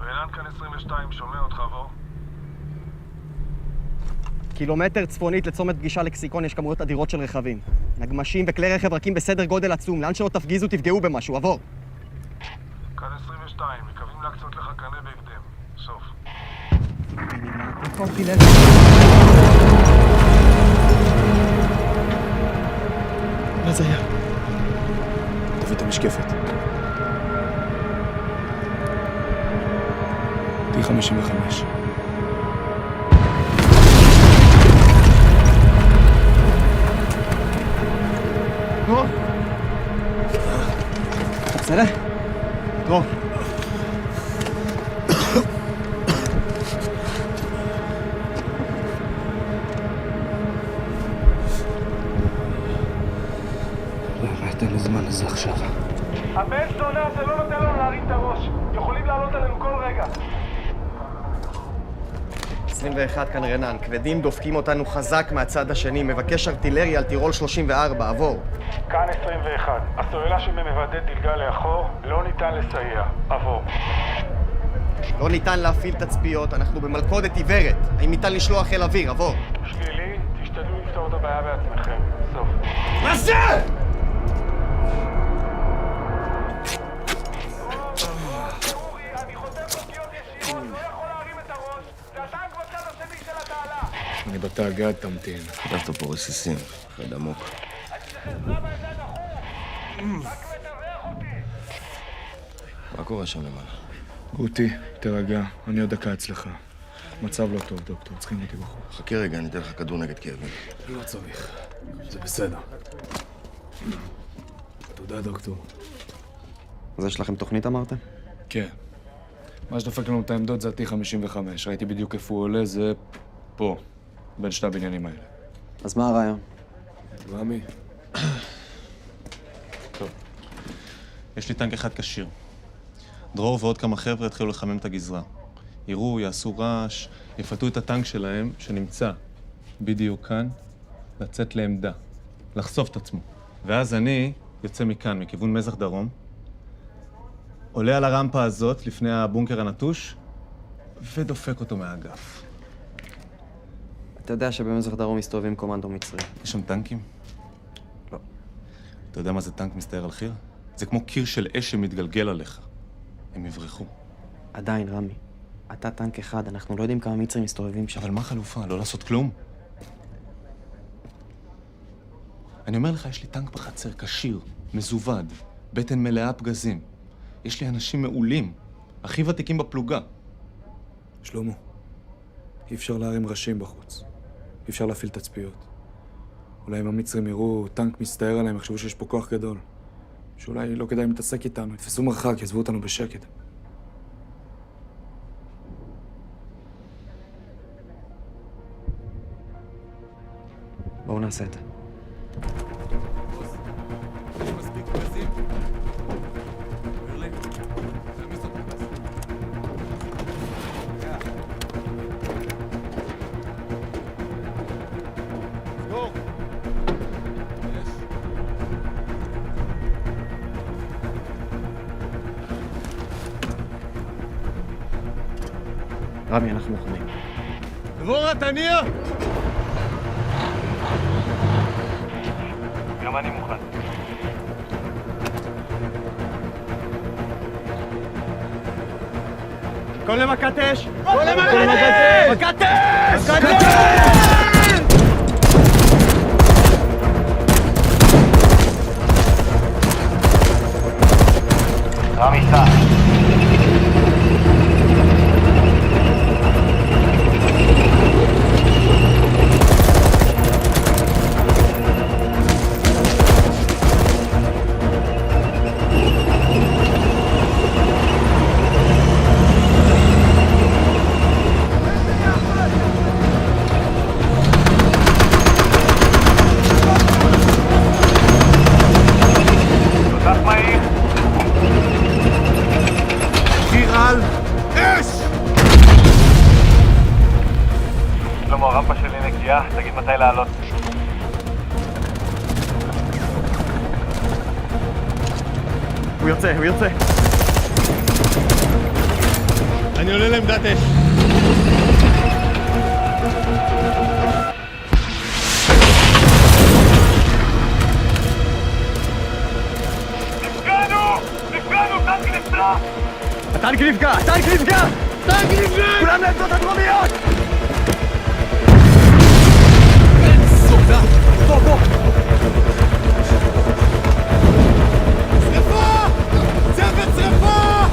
רענן כאן 22, שומע אותך, בוא. קילומטר צפונית לצומת פגישה לקסיקון יש כמויות אדירות של רכבים. נגמשים וכלי רכב רכים בסדר גודל עצום. לאן שלא תפגיזו, תפגעו במשהו. עבור. כאן 22, מקווים להקצות לך קנה בהקדם. סוף. מה זה היה? תביא את המשקפת. T-55. דרור! בסדר? דרור. תן לי זמן לזה עכשיו. הבן זונה הזה לא נותן לנו להרים את הראש. יכולים לעלות עלינו כל רגע. 21 כאן רענן. כבדים דופקים אותנו חזק מהצד השני. מבקש ארטילריה על טירול 34. עבור. כאן 21. הסוללה שממבדד דילגה לאחור, לא ניתן לסייע. עבור. לא ניתן להפעיל תצפיות, אנחנו במלכודת עיוורת. האם ניתן לשלוח חיל אוויר? עבור. שלילי, תשתדלו לפתור את הבעיה בעצמכם. סוף. מה זה? אני בתאגד, תמתין. כתבת פה רסיסים, חד עמוק. מה קורה שם למעלה? גוטי, תרגע, אני עוד דקה אצלך. מצב לא טוב, דוקטור, צריכים אותי בחוץ. חכה רגע, אני אתן לך כדור נגד כאבים. לא צריך, זה בסדר. תודה, דוקטור. אז יש לכם תוכנית אמרתם? כן. מה שדופק לנו את העמדות זה ה-T55. ראיתי בדיוק איפה הוא עולה, זה פה, בין שני הבניינים האלה. אז מה הרעיון? רמי. טוב. יש לי טנק אחד כשיר. דרור ועוד כמה חבר'ה התחילו לחמם את הגזרה. יראו, יעשו רעש, יפתו את הטנק שלהם, שנמצא בדיוק כאן, לצאת לעמדה, לחשוף את עצמו. ואז אני יוצא מכאן, מכיוון מזח דרום, עולה על הרמפה הזאת, לפני הבונקר הנטוש, ודופק אותו מהאגף. אתה יודע שבמזח דרום מסתובבים קומנדו מצרי. יש שם טנקים? לא. אתה יודע מה זה טנק מסתער על חיר? זה כמו קיר של אש שמתגלגל עליך. הם יברחו. עדיין, רמי. אתה טנק אחד, אנחנו לא יודעים כמה מצרים מסתובבים שם. אבל מה החלופה? לא לעשות כלום? אני אומר לך, יש לי טנק בחצר, כשיר, מזווד, בטן מלאה פגזים. יש לי אנשים מעולים, הכי ותיקים בפלוגה. שלמה, אי אפשר להרים ראשים בחוץ. אי אפשר להפעיל תצפיות. אולי אם המצרים יראו טנק מסתער עליהם, יחשבו שיש פה כוח גדול. שאולי לא כדאי להתעסק איתנו, יתפסו מרחק, יעזבו אותנו בשקט. בואו נעשה את זה. רמי, אנחנו מוכנים. דבורה, תניע! גם אני מוכן. כל למכת אש! כל למכת אש! מכת אש! מכת אש! רמי, סע. שלמה, הרמפה שלי נקייה, תגיד מתי לעלות. הוא יוצא. אני עולה לעמדת אש. נפגענו, טנק נפצע! הטנק נפגע! כולם לעמדות הדרומיות! בוא! שרפה! צוות שרפה!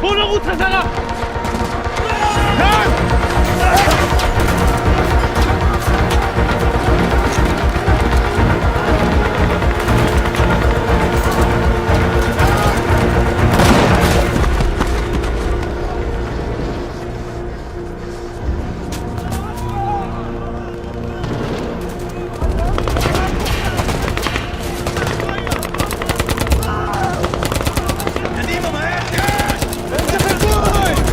בואו נרוץ חזרה! קדימה, מהר! אין ספר גוי!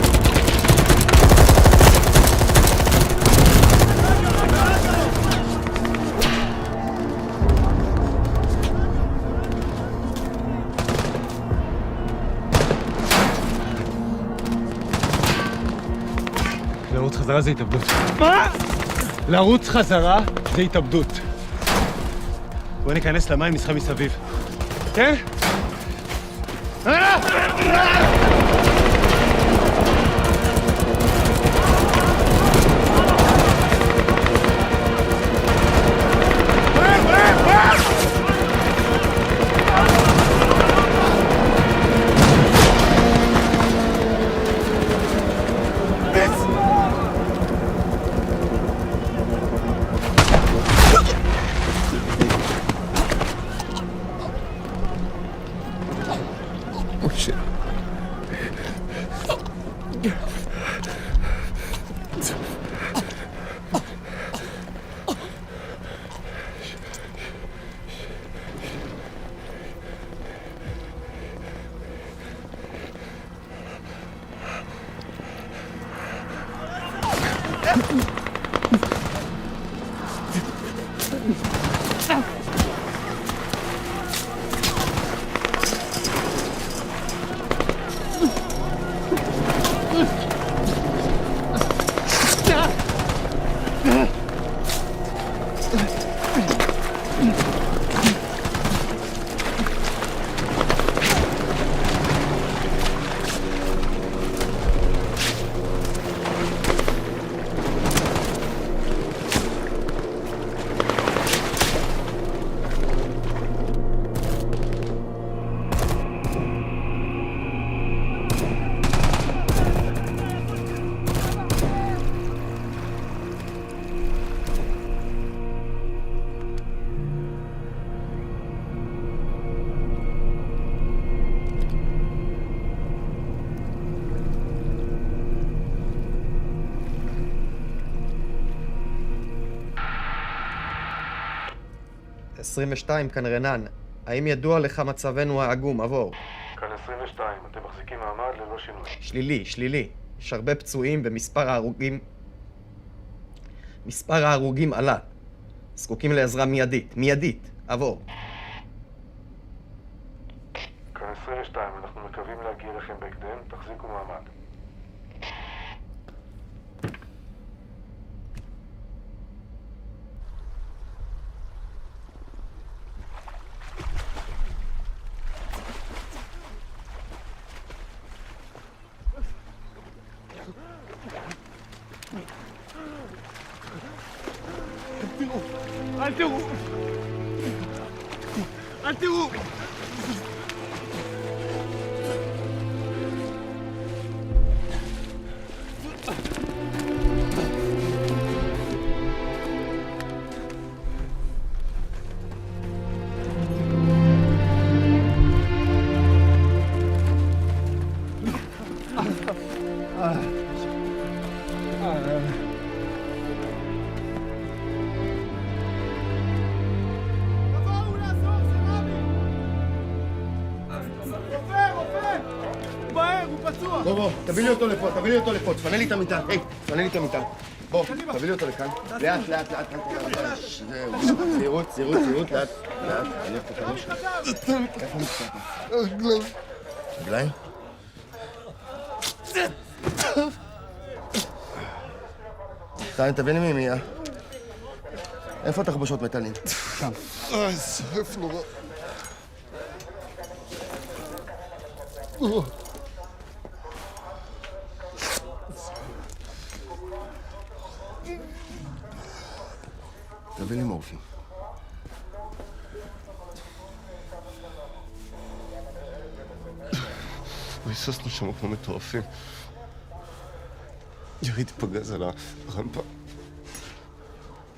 חזרה זה התאבדות. מה? לרוץ חזרה זה התאבדות. בוא ניכנס למים, נשחה מסביב. כן? כאן רנן, האם ידוע לך מצבנו העגום? עבור. כאן 22, אתם מחזיקים מעמד ללא שינוי. שלילי. יש הרבה פצועים ומספר ההרוגים עלה. זקוקים לעזרה מיידית. עבור. כאן 22, אנחנו מקווים להגיע לכם בהקדם, תחזיקו מעמד. אל תראו! בוא, תביא לי אותו לפה, תפנה לי את המיטה. היי, תפנה לי את המיטה. בוא, תביא לי אותו לכאן. לאט. זהו. זהירות, לאט. אני הולך את החמש. איפה נמצאת? רגליים? תביא לי מימיה. איפה התחבושות מטלין? שם. איפה נורא. תביא לי מורפין. היססנו שם כמו מטורפים. יריתי פגז על הרמפה.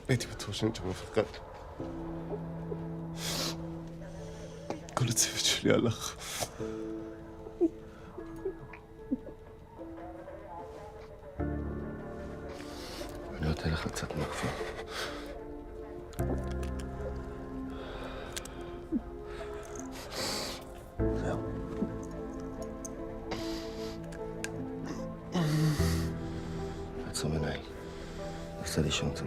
הייתי בטוח שאני שם מפקד. כל הצוות שלי הלך. אני נותן לך קצת מורפין. זהו. עצום עיניים. נסה לישון קצת.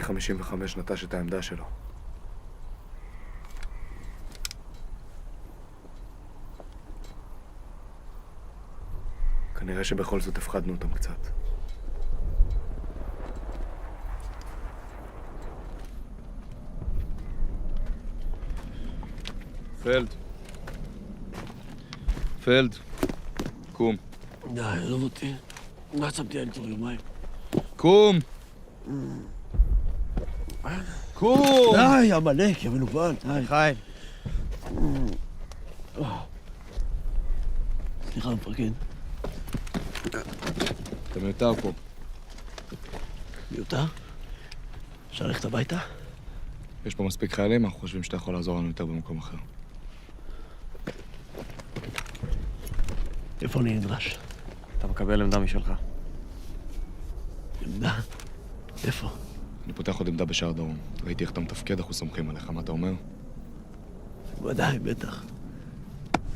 55 נטש את העמדה שלו. כנראה שבכל זאת הפחדנו אותם קצת. פלד, קום. די, עזוב אותי. לא עצמתי על כבר יומיים. קום! קום! די, המלך, יא מנוול, די. חיים. סליחה, מפקד. אתה מיותר פה. מיותר? אפשר ללכת הביתה? יש פה מספיק חיילים, אנחנו חושבים שאתה יכול לעזור לנו יותר במקום אחר. איפה אני נדרש? אתה מקבל עמדה משלך. עמדה? איפה? אני פותח עוד עמדה בשער דרום. ראיתי איך אתה מתפקד, אנחנו סומכים עליך. מה אתה אומר? ודאי, בטח.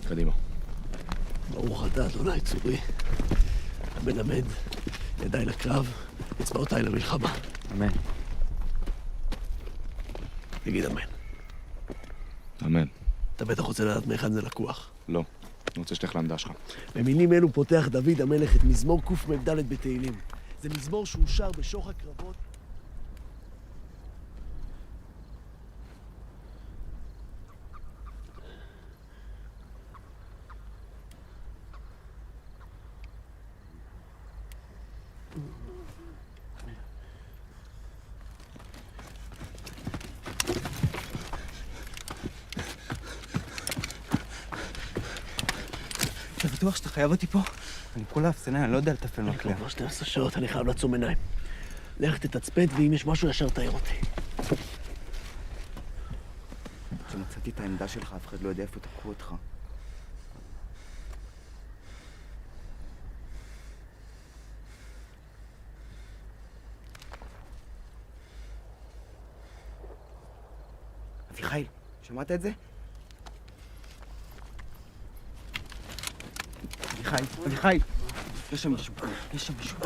קדימה. ברוך אתה, אדוני צורי. המלמד, ידיי לקרב, אצבעותיי למלחמה. אמן. תגיד אמן. אמן. אתה בטח רוצה לדעת מאחד זה לקוח. לא. אני רוצה שתלך לעמדה שלך. במילים אלו פותח דוד המלך את מזמור קמ"ד בתהילים. זה מזמור שהוא שר בשוך הקרבות. אתה בטוח שאתה חייב אותי פה? אני כולה אפסנאי, אני לא יודע לטפל מקלע. כבר 12 שעות, אני חייב לעצום עיניים. לך תתצפת, ואם יש משהו ישר תאר אותי. כשמצאתי את העמדה שלך, אף אחד לא יודע איפה תקעו אותך. אביחיל, שמעת את זה? אביחיל, יש שם מישהו, יש שם מישהו.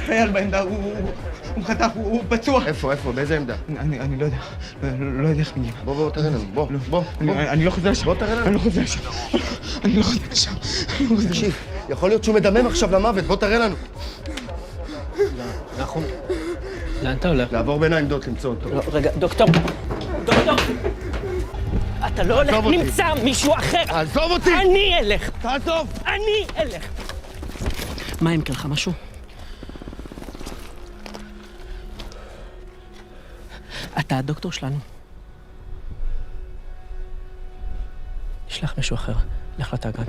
חייל בעמדה, הוא חתך, הוא פצוע. איפה? באיזה עמדה? אני לא יודע, לא יודע איך מגיעים. בוא, תראה לנו, בוא. אני לא חוזר לשם. בוא, תראה לנו. אני לא חוזר לשם. תקשיב, יכול להיות שהוא מדמם עכשיו למוות, בוא תראה לנו. נכון. לאן אתה הולך? לעבור בין העמדות, למצוא אותו. לא, רגע, דוקטור! אתה לא הולך, נמצא מישהו אחר! עזוב אותי! אני אלך! תעזוב! אני אלך! מה אם קרה לך משהו? אתה הדוקטור שלנו. נשלח מישהו אחר, לך לתאגד.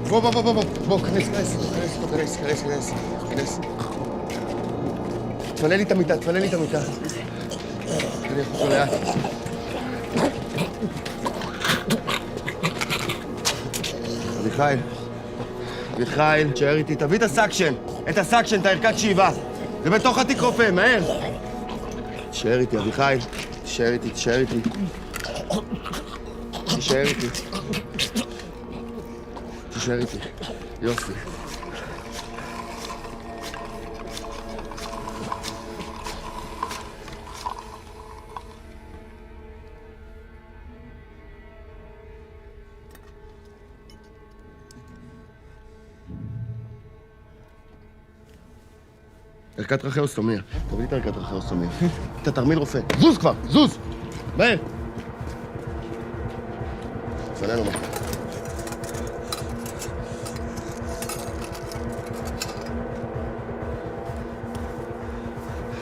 בוא, כנס. תפנה לי את המיטה. תניח אותו לאט. אביחיל, תשאר איתי, תביא את הסקשן, את הערכת שאיבה. זה בתוך התיק רופא, מהר. תשאר איתי, אביחיל. תשאר איתי. יופי. ערכת טרכאוסטומיה. תביא לי את ערכת טרכאוסטומיה. אתה תרמיל רופא. זוז כבר! זוז! מהר! פננו מה.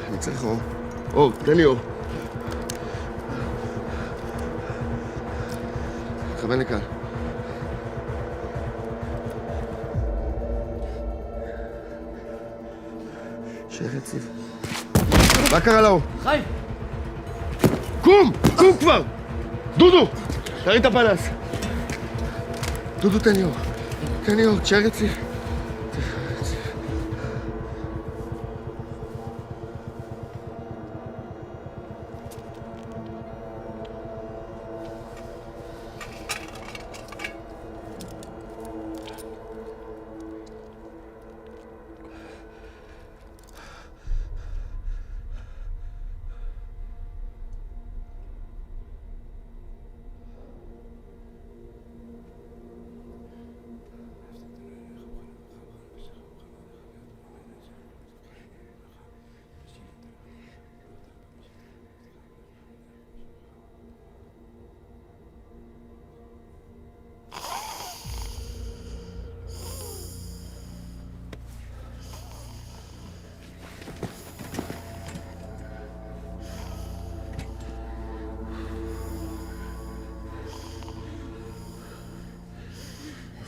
אני צריך אור. אור, תן לי אור. תכוון לכאן. שייך יציב. מה קרה לאור? חיים! קום! קום כבר! דודו! תראי את הפנס. דודו, תן לי אור. תן לי אור, תשאר יציב.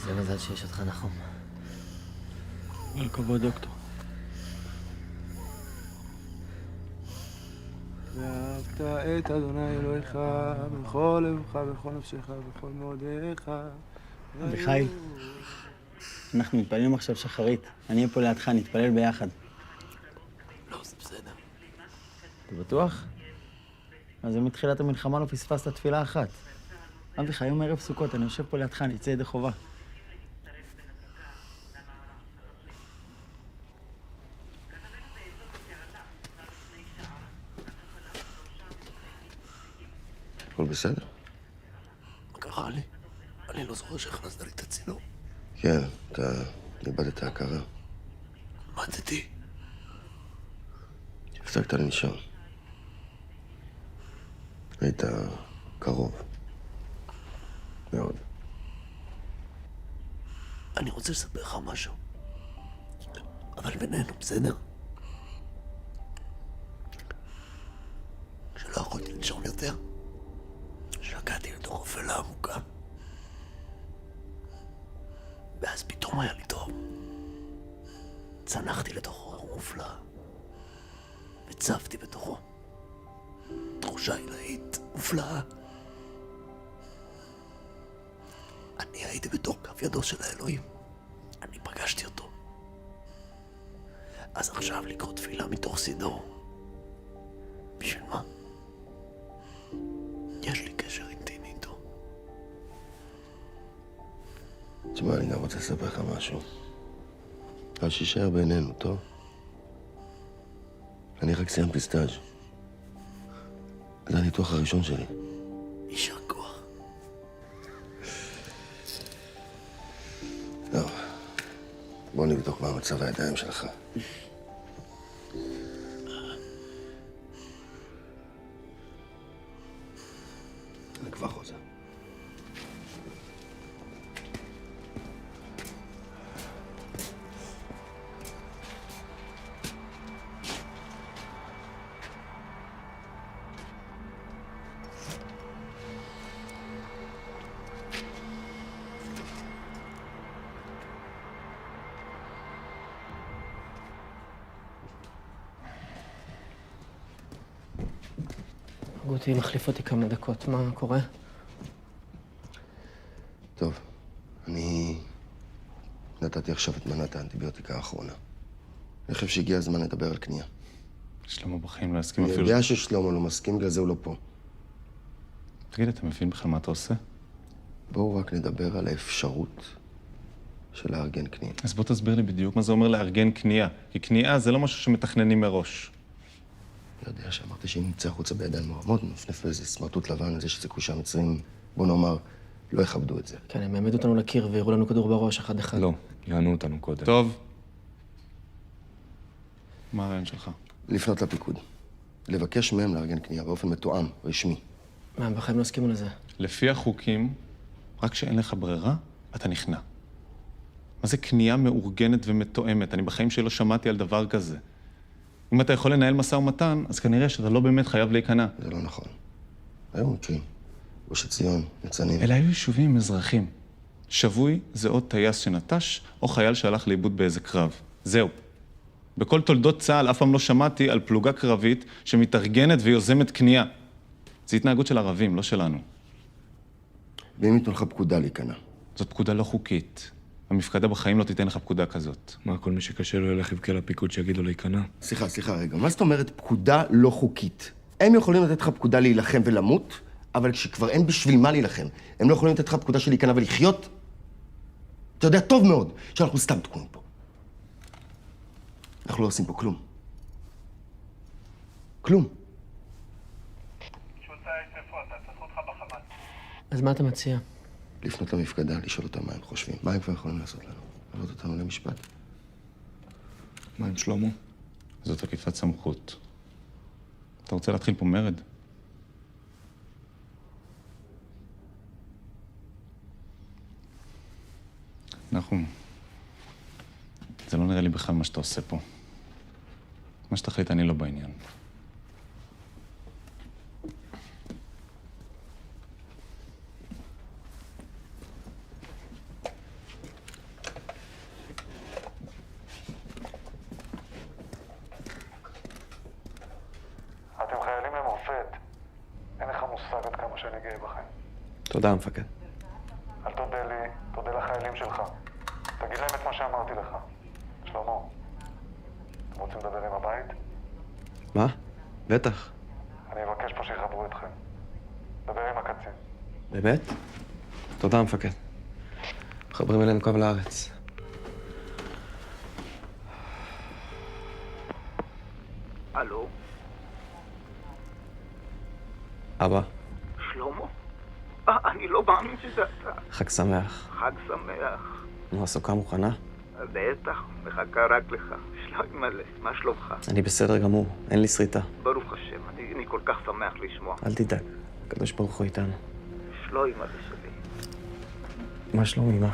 זה מזל שיש אותך, נחום. כל הכבוד, דוקטור. ואהבת את אדוני אלוהיך בכל לבך, בכל נפשך, בכל מאודיך. אביחי, אנחנו מתפללים עכשיו שחרית. אני אהיה פה לידך, נתפלל ביחד. לא, זה בסדר. אתה בטוח? אז מתחילת המלחמה לא פספסת תפילה אחת. אביחי, היום ערב סוכות, אני יושב פה לידך, אני אצא ידי חובה. הכל בסדר? מה קרה לי? אני לא זוכר שהכנסת לי את הצינור. כן, אתה איבדת הכרה. מתתי. הפסקת לנשום. היית קרוב. מאוד. אני רוצה לספר לך משהו. אבל בינינו, בסדר? כשלא יכולתי לנשום יותר, שקעתי לתוך אפלה עמוקה. ואז פתאום היה לי טוב. צנחתי לתוך אור מופלא. וצפתי בתוכו. תחושה עילאית מופלאה. אני הייתי בתוך כף ידו של האלוהים. אני פגשתי אותו. אז עכשיו לקרוא תפילה מתוך סידור. בשביל מה? יש לי קשר אינטימי איתו. תשמע, אני גם רוצה לספר לך משהו. אבל שישאר בינינו, טוב? אני רק סיימתי סטאז'. זה הניתוח הראשון שלי. יישר כוח. טוב, בוא נבדוק מה מצב הידיים שלך. אני כבר חוזר. גוטי מחליף אותי כמה דקות, מה קורה? טוב, אני נתתי עכשיו את מנת האנטיביוטיקה האחרונה. אני חושב שהגיע הזמן לדבר על קנייה. שלמה בחיים לא יסכים אני אפילו... יודע ששלמה לא מסכים, בגלל זה הוא לא פה. תגיד, אתה מבין בכלל מה אתה עושה? בואו רק נדבר על האפשרות של לארגן קנייה. אז בוא תסביר לי בדיוק מה זה אומר לארגן קנייה. כי קנייה זה לא משהו שמתכננים מראש. לא יודע, שאמרת שאם נצא החוצה בידיים מורמות, נפנף איזה סמרטוט לבן על זה שסיכוי שהמצרים, בוא נאמר, לא יכבדו את זה. כן, הם העמידו אותנו לקיר והראו לנו כדור בראש אחד אחד. לא, יענו אותנו קודם. טוב. מה הרעיון שלך? לפנות לפיקוד. לבקש מהם לארגן קנייה באופן מתואם, רשמי. מה, הם בחיים לא הסכימו לזה? לפי החוקים, רק כשאין לך ברירה, אתה נכנע. מה זה קנייה מאורגנת ומתואמת? אני בחיים שלא שמעתי על דבר כזה. אם אתה יכול לנהל משא ומתן, אז כנראה שאתה לא באמת חייב להיכנע. זה לא נכון. היו מקרים. גוש עציון, ניצנים. אלה היו יישובים עם אזרחים. שבוי זה עוד טייס שנטש, או חייל שהלך לאיבוד באיזה קרב. זהו. בכל תולדות צה"ל אף פעם לא שמעתי על פלוגה קרבית שמתארגנת ויוזמת קנייה. זו התנהגות של ערבים, לא שלנו. ואם ייתנו לך פקודה להיכנע? זאת פקודה לא חוקית. המפקדה בחיים לא תיתן לך פקודה כזאת. מה, כל מי שקשה לו ילך יבכה לפיקוד שיגיד לו להיכנע? סליחה, רגע. מה זאת אומרת פקודה לא חוקית? הם יכולים לתת לך פקודה להילחם ולמות, אבל כשכבר אין בשביל מה להילחם, הם לא יכולים לתת לך פקודה של להיכנע ולחיות? אתה יודע טוב מאוד שאנחנו סתם תקועים פה. אנחנו לא עושים פה כלום. כלום. אז מה אתה מציע? לפנות למפקדה, לשאול אותם מה הם חושבים. מה הם כבר יכולים לעשות לנו? לעלות אותנו למשפט. מה עם שלמה? זאת עקיפת סמכות. אתה רוצה להתחיל פה מרד? נחום, זה לא נראה לי בכלל מה שאתה עושה פה. מה שתחליט, אני לא בעניין. אתם חיילים למופת. אין לך מושג עד כמה שאני גאה בכם. תודה, המפקד. אל תודה לי, תודה לחיילים שלך. תגיד להם את מה שאמרתי לך. שלמה, אתם רוצים לדבר עם הבית? מה? בטח. אני אבקש פה שיחברו אתכם. דבר עם הקצין. באמת? תודה, המפקד. מחברים אלינו קו לארץ. הלו? אבא, שלמה? אני לא מאמין שזה אתה. חג שמח. חג שמח. נו, הסוכה מוכנה? בטח, מחכה רק לך. שלום מלא, מה שלומך? אני בסדר גמור, אין לי שריטה. ברוך השם, אני כל כך שמח לשמוע. אל תדאג, הקדוש ברוך הוא איתנו. שלום מלא שלי. מה שלום אמא?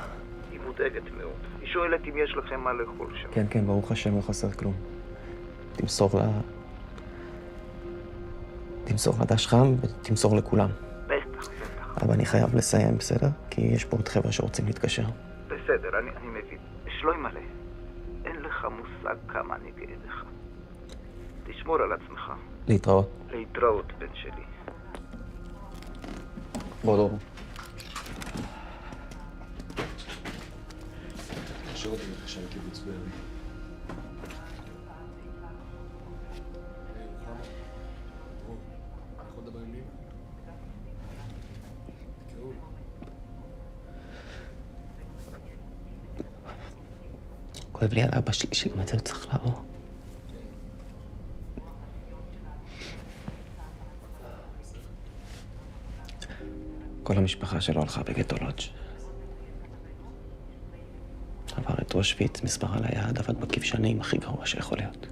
היא מודאגת מאוד. היא שואלת אם יש לכם מה לאכול שם. כן, ברוך השם, לא חסר כלום. תמסור לה דש חם ותמסור לכולם. בטח. אבל אני חייב לסיים, בסדר? כי יש פה עוד חבר'ה שרוצים להתקשר. בסדר, אני מבין. שלום מלא, אין לך מושג כמה אני גאה לך. תשמור על עצמך. להתראות. להתראות, בן שלי. בוא. תשאיר אותי לך שם קיבוץ בארי. אנחנו נדבר עם לימה. תקראו. כואב לי על אבא שלי שגם את זה צריך לעבור. כל המשפחה שלו הלכה בגטו לודג'. עבר את אושוויץ, מספר על היעד, עבד בכבשנים הכי גרוע שיכול להיות.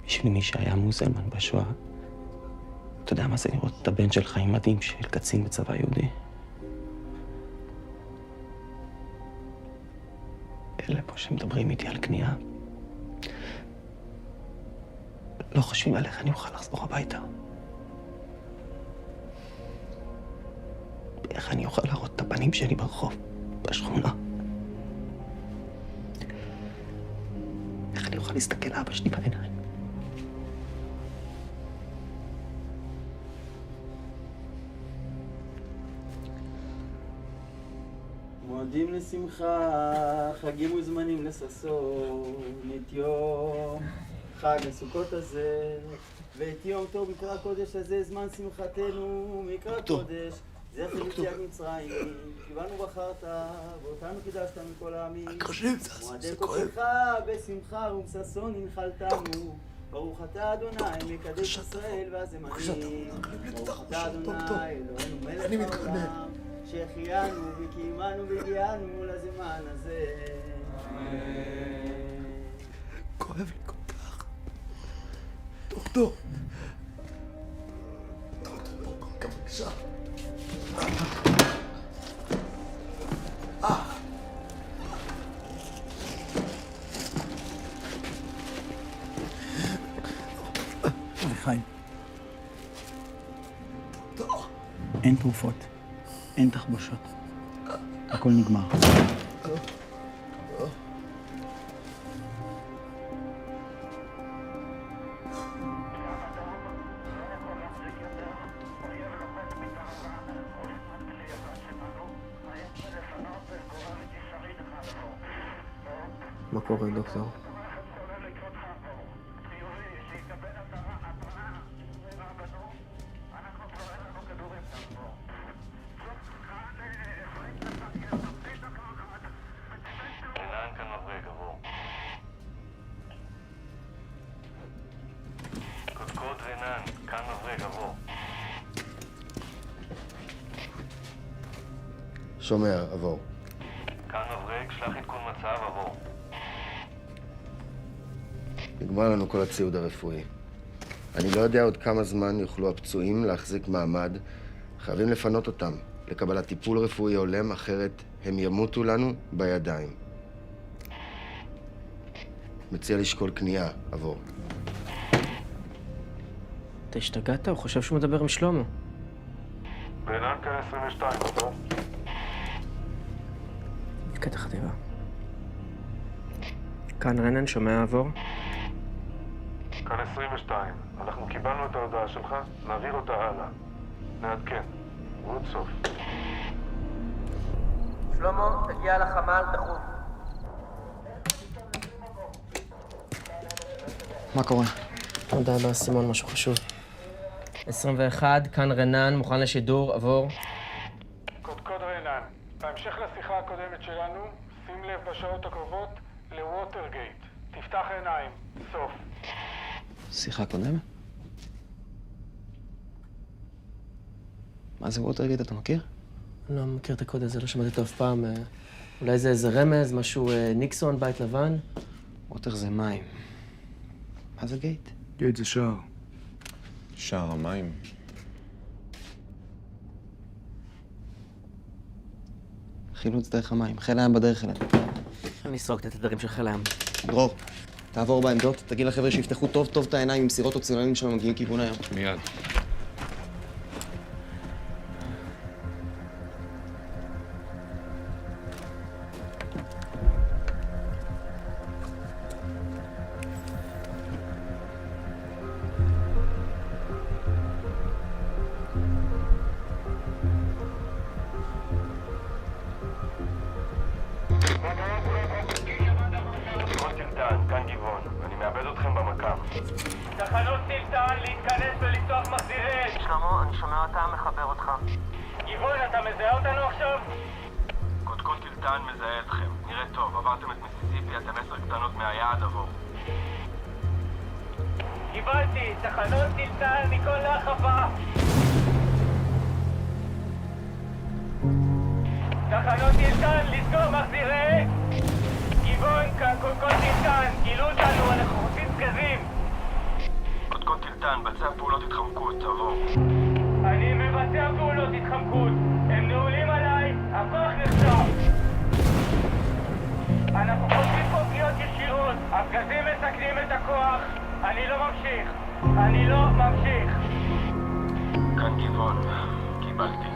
בשביל מי שהיה מוזלמן בשואה, אתה יודע מה זה לראות את הבן שלך עם מדים של קצין בצבא יהודי? אלה פה שמדברים איתי על קנייה, לא חושבים על איך אני אוכל לחזור הביתה. איך אני אוכל להראות את הפנים שלי ברחוב, בשכונה. איך אני אוכל להסתכל לאבא שלי בעיניים. מועדים לשמחה, חגים וזמנים לששון, את יום חג הסוכות הזה, ואת יום טוב מקרא קודש הזה, זמן שמחתנו, מקרא קודש, זכר יציאת מצרים, כי בנו בחרת, ואותנו קידשת מכל העמים. מועדי קודשך בשמחה ובששון הנחלתנו, ברוך אתה אדוני מקדש ישראל והזמנים, ברוך אתה אדוני אלוהינו מלך העולם, שהחיינו וקיימנו והגיענו לזמן הזה. כואב לי כל כך. דוקטור. בבקשה. אביחי. אין תרופות, אין תחבושות. הכל נגמר. מה קורה, דוקטור? קודקוד רנן, כאן מברג, עבור. שומע, עבור. כאן מברג, שלח עדכון מצב, עבור. נגמר לנו כל הציוד הרפואי. אני לא יודע עוד כמה זמן יוכלו הפצועים להחזיק מעמד. חייבים לפנות אותם לקבלת טיפול רפואי הולם, אחרת הם ימותו לנו בידיים. מציע לשקול קנייה, עבור. אתה השתגעת? הוא חושב שהוא מדבר עם שלמה. רנן, כאן 22, עבור. מפקד החטיבה. כאן רנן, שומע עבור? כאן 22. אנחנו קיבלנו את ההודעה שלך, נעביר אותה הלאה. נעדכן. עוד סוף. שלמה, תגיע לחמ"ל דחוף. מה קורה? הודעה באסימון, משהו חשוב. 21, כאן רנן, מוכן לשידור, עבור. קודקוד רנן, בהמשך לשיחה הקודמת שלנו, שים לב בשעות הקרובות לווטרגייט. תפתח עיניים. סוף. שיחה קודמת? מה זה ווטרגייט, אתה מכיר? אני לא מכיר את הקוד הזה, לא שמעתי אותו אף פעם. אולי זה איזה רמז, משהו ניקסון, בית לבן? ווטר זה מים. מה זה גייט? גייט זה שער. שער המים. חילוץ דרך המים. חיל הים בדרך אלינו. אני אסרוק את התדרים של חיל הים. דרור, תעבור בעמדות, תגיד לחבר'ה שיפתחו טוב טוב את העיניים עם סירות או צילונים שמגיעים כיוון הים. מיד. כאן גבעון, אני מאבד אתכם במקם. תחנות סילטן, להתכנס ולפתוח מחזירי אש. שלמה, אני שומע אותה, מחבר אותך. גבעון, אתה מזהה אותנו עכשיו? קודקוד סילטן מזהה אתכם. נראה טוב, עברתם את מיסיסיפי, אתם 10 קטנות מהיעד, עבור. קיבלתי, תחנות סילטן מכל לחפה. תחנות סילטן, לסגור מחזירי אש. גבעון, כאן קודקוד סילטן, גילו אותנו, אנחנו רוצים סקזים. קודקוד סילטן, בצע פעולות התחמקות, עבור. אני מבצע פעולות התחמקות. הם נעולים עליי, הכוח נחשב. אנחנו חושבים פה פגיעות ישירות. הפגזים מסכנים את הכוח. אני לא ממשיך. אני לא ממשיך. כאן גבעון, קיבלתי.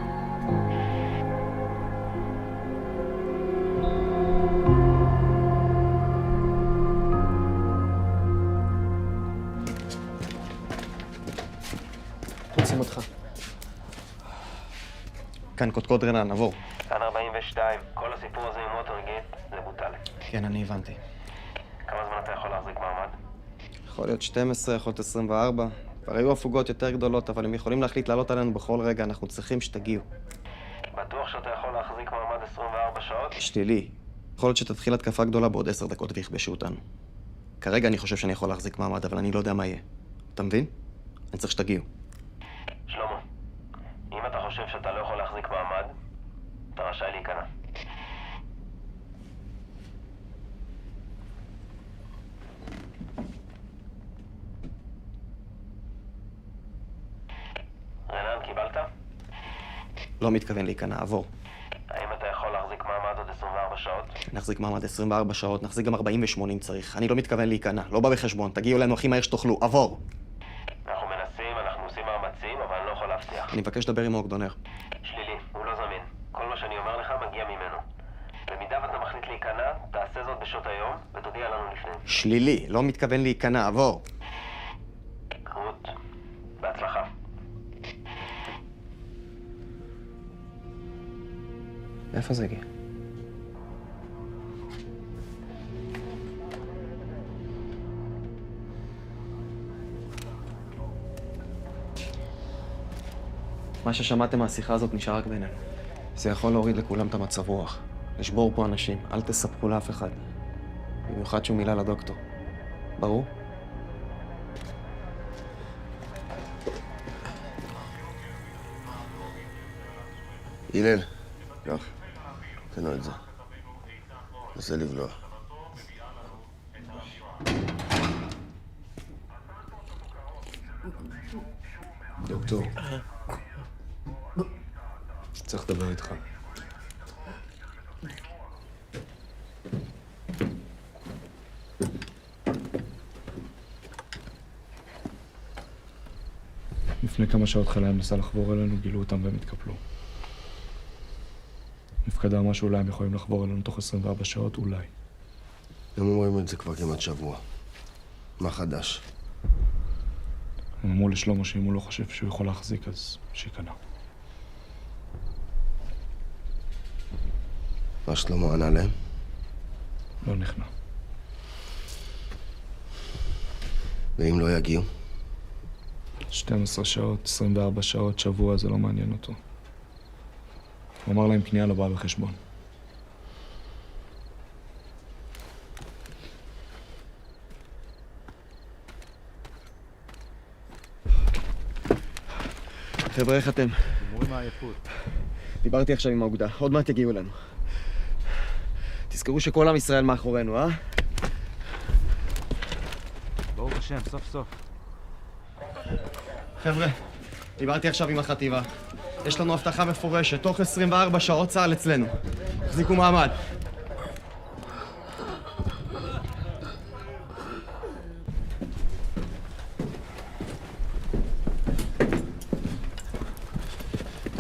רוצים אותך. כאן קודקוד רנן, עבור. כאן 42, כל הסיפור הזה עם ווטרגייט זה בוטל. כן, אני הבנתי. כמה זמן אתה יכול להחזיק מעמד? יכול להיות 12, יכול להיות 24. כבר היו הפוגות יותר גדולות, אבל הם יכולים להחליט לעלות עלינו בכל רגע, אנחנו צריכים שתגיעו. בטוח שאתה יכול להחזיק מעמד 24 שעות? שלילי. יכול להיות שתתחיל התקפה גדולה בעוד 10 דקות ויכבשו אותנו. כרגע אני חושב שאני יכול להחזיק מעמד, אבל אני לא יודע מה יהיה. אתה מבין? אני צריך שתגיעו. שלמה, אם אתה חושב שאתה לא יכול להחזיק מעמד, אתה רשאי להיכנע. לא מתכוון להיכנע, עבור. האם אתה יכול להחזיק מעמד עוד 24 שעות? נחזיק מעמד 24 שעות, נחזיק גם 48 אם צריך. אני לא מתכוון להיכנע, לא בא בחשבון. תגיעו אלינו הכי מהר שתוכלו, עבור. אנחנו מנסים, אנחנו עושים מאמצים, אבל אני לא יכול להבטיח. אני מבקש לדבר עם האוגדונר. שלילי, הוא לא זמין. כל מה שאני אומר לך מגיע ממנו. במידה ואתה מחליט להיכנע, תעשה זאת בשעות היום, ותודיע לנו לפני. שלילי, לא מתכוון להיכנע, עבור. רות, בהצלחה. מאיפה זה הגיע? מה ששמעתם מהשיחה הזאת נשאר רק בינינו. זה יכול להוריד לכולם את המצב רוח. לשבור פה אנשים, אל תספרו לאף אחד. במיוחד שהוא מילה לדוקטור. ברור? הלל, קח. תן לו את זה. נסה לבלוע. דוקטור. צריך לדבר איתך. לפני כמה שעות חיילים ניסה לחבור אלינו, גילו אותם והם התקפלו. מפקדה אמרה שאולי הם יכולים לחבור אלינו תוך 24 שעות, אולי. הם אומרים את זה כבר כמעט שבוע. מה חדש? הם אמרו לשלמה שאם הוא לא חושב שהוא יכול להחזיק, אז שיקנה. מה שלמה ענה להם? לא נכנע. ואם לא יגיעו? 12 שעות, 24 שעות, שבוע, זה לא מעניין אותו. הוא אמר להם קנייה לא באה בחשבון. חבר'ה, איך אתם? גמורים מהעייפות. דיברתי עכשיו עם האוגדה, עוד מעט יגיעו אלינו. תזכרו שכל עם ישראל מאחורינו, אה? ברוך השם, סוף סוף. חבר'ה, דיברתי עכשיו עם החטיבה. יש לנו הבטחה מפורשת, תוך 24 שעות צה"ל אצלנו. תחזיקו מעמד.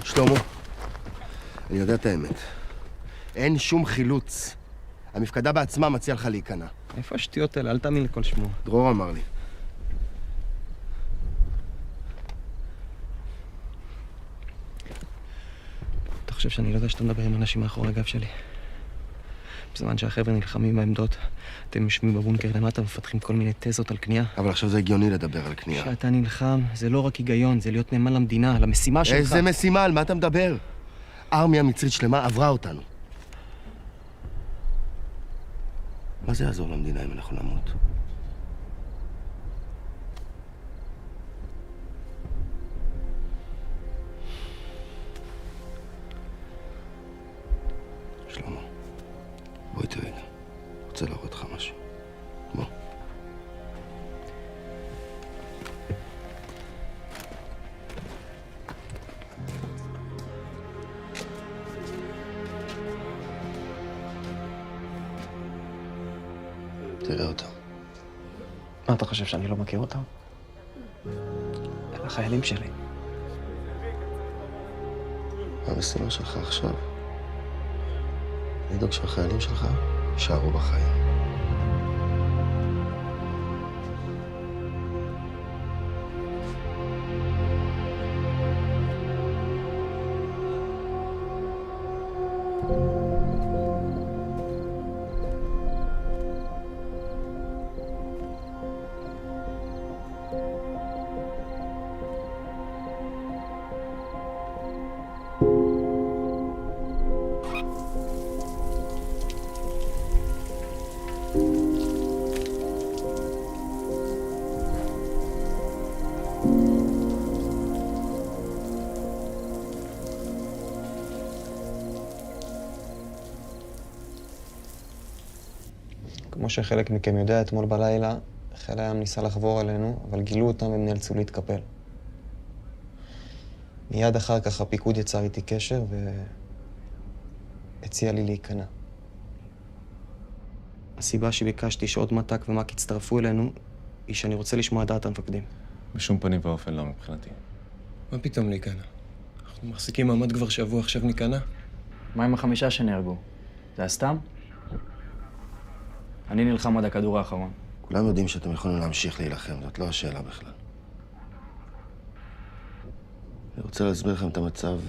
שלמה, אני יודע את האמת. אין שום חילוץ. המפקדה בעצמה מציעה לך להיכנע. איפה השטויות האלה? אל תאמין לכל שמוע. דרור אמר לי. אתה חושב שאני לא יודע שאתה מדבר עם אנשים מאחורי הגב שלי? בזמן שהחבר'ה נלחמים בעמדות, אתם יושבים בבונקר למטה ומפתחים כל מיני תזות על קנייה. אבל עכשיו זה הגיוני לדבר על קנייה. כשאתה נלחם, זה לא רק היגיון, זה להיות נאמן למדינה, למשימה שלך. איזה משימה? על מה אתה מדבר? ארמיה מצרית שלמה עברה אותנו. מה זה יעזור למדינה אם אנחנו נמות? שלמה, בואי תרגע. רוצה להראות לך משהו. בוא. תראה אותם. מה אתה חושב, שאני לא מכיר אותם? הם החיילים שלי. המשימה שלך עכשיו, לדאוג שהחיילים שלך יישארו בחיים. כמו שחלק מכם יודע, אתמול בלילה חיל הים ניסה לחבור אלינו, אבל גילו אותם והם נאלצו להתקפל. מיד אחר כך הפיקוד יצר איתי קשר והציע לי להיכנע. הסיבה שביקשתי שעוד מתק ומק יצטרפו אלינו היא שאני רוצה לשמוע דעת המפקדים. בשום פנים ואופן לא מבחינתי. מה פתאום להיכנע? אנחנו מחזיקים מעמד כבר שבוע, עכשיו ניכנע? מה עם 5 שנהרגו? זה היה סתם? אני נלחם עד הכדור האחרון. כולם יודעים שאתם יכולים להמשיך להילחם, זאת לא השאלה בכלל. אני רוצה להסביר לכם את המצב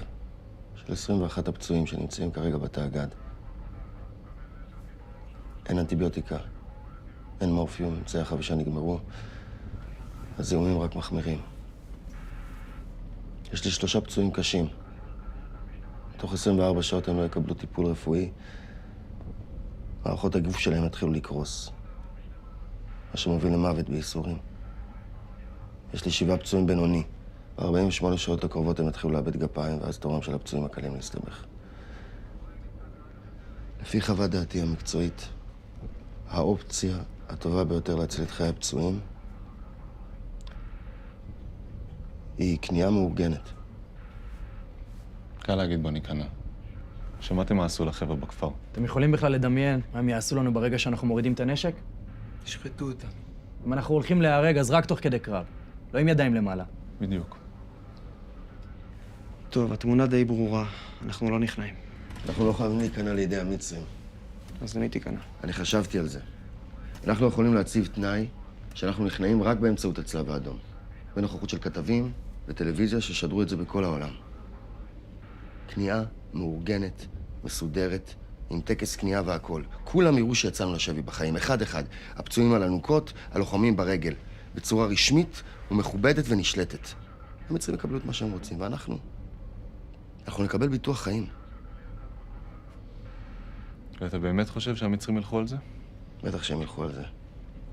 של 21 הפצועים שנמצאים כרגע בתאג"ד. אין אנטיביוטיקה, אין מורפיום, אמצעי החבישה נגמרו, הזיהומים רק מחמירים. יש לי 3 פצועים קשים. תוך 24 שעות הם לא יקבלו טיפול רפואי, מערכות הגוף שלהם יתחילו לקרוס, מה שמוביל למוות בייסורים. יש לי 7 פצועים בינוני. ב-48 שעות הקרובות הם יתחילו לאבד גפיים, ואז תורם של הפצועים הקלים להסתבך. לפי חוות דעתי המקצועית, האופציה הטובה ביותר להציל את חיי הפצועים היא כניעה מאורגנת. קל להגיד בוא ניכנע. שמעתם מה עשו לחבר'ה בכפר. אתם יכולים בכלל לדמיין מה הם יעשו לנו ברגע שאנחנו מורידים את הנשק? תשחטו אותנו. אם אנחנו הולכים להיהרג, אז רק תוך כדי קרב. לא עם ידיים למעלה. בדיוק. טוב, התמונה די ברורה. אנחנו לא נכנעים. אנחנו לא חייבים להיכנע לידי המצרים. אז אני תיכנע. אני חשבתי על זה. אנחנו יכולים להציב תנאי שאנחנו נכנעים רק באמצעות הצלב האדום. בנוכחות של כתבים וטלוויזיה ששדרו את זה בכל העולם. כניעה מאורגנת, מסודרת, עם טקס כניעה והכל. כולם יראו שיצאנו לשבי בחיים, אחד-אחד. הפצועים על הנוקות, הלוחמים ברגל. בצורה רשמית ומכובדת ונשלטת. המצרים יקבלו את מה שהם רוצים, ואנחנו נקבל ביטוח חיים. ואתה באמת חושב שהמצרים ילכו על זה? בטח שהם ילכו על זה.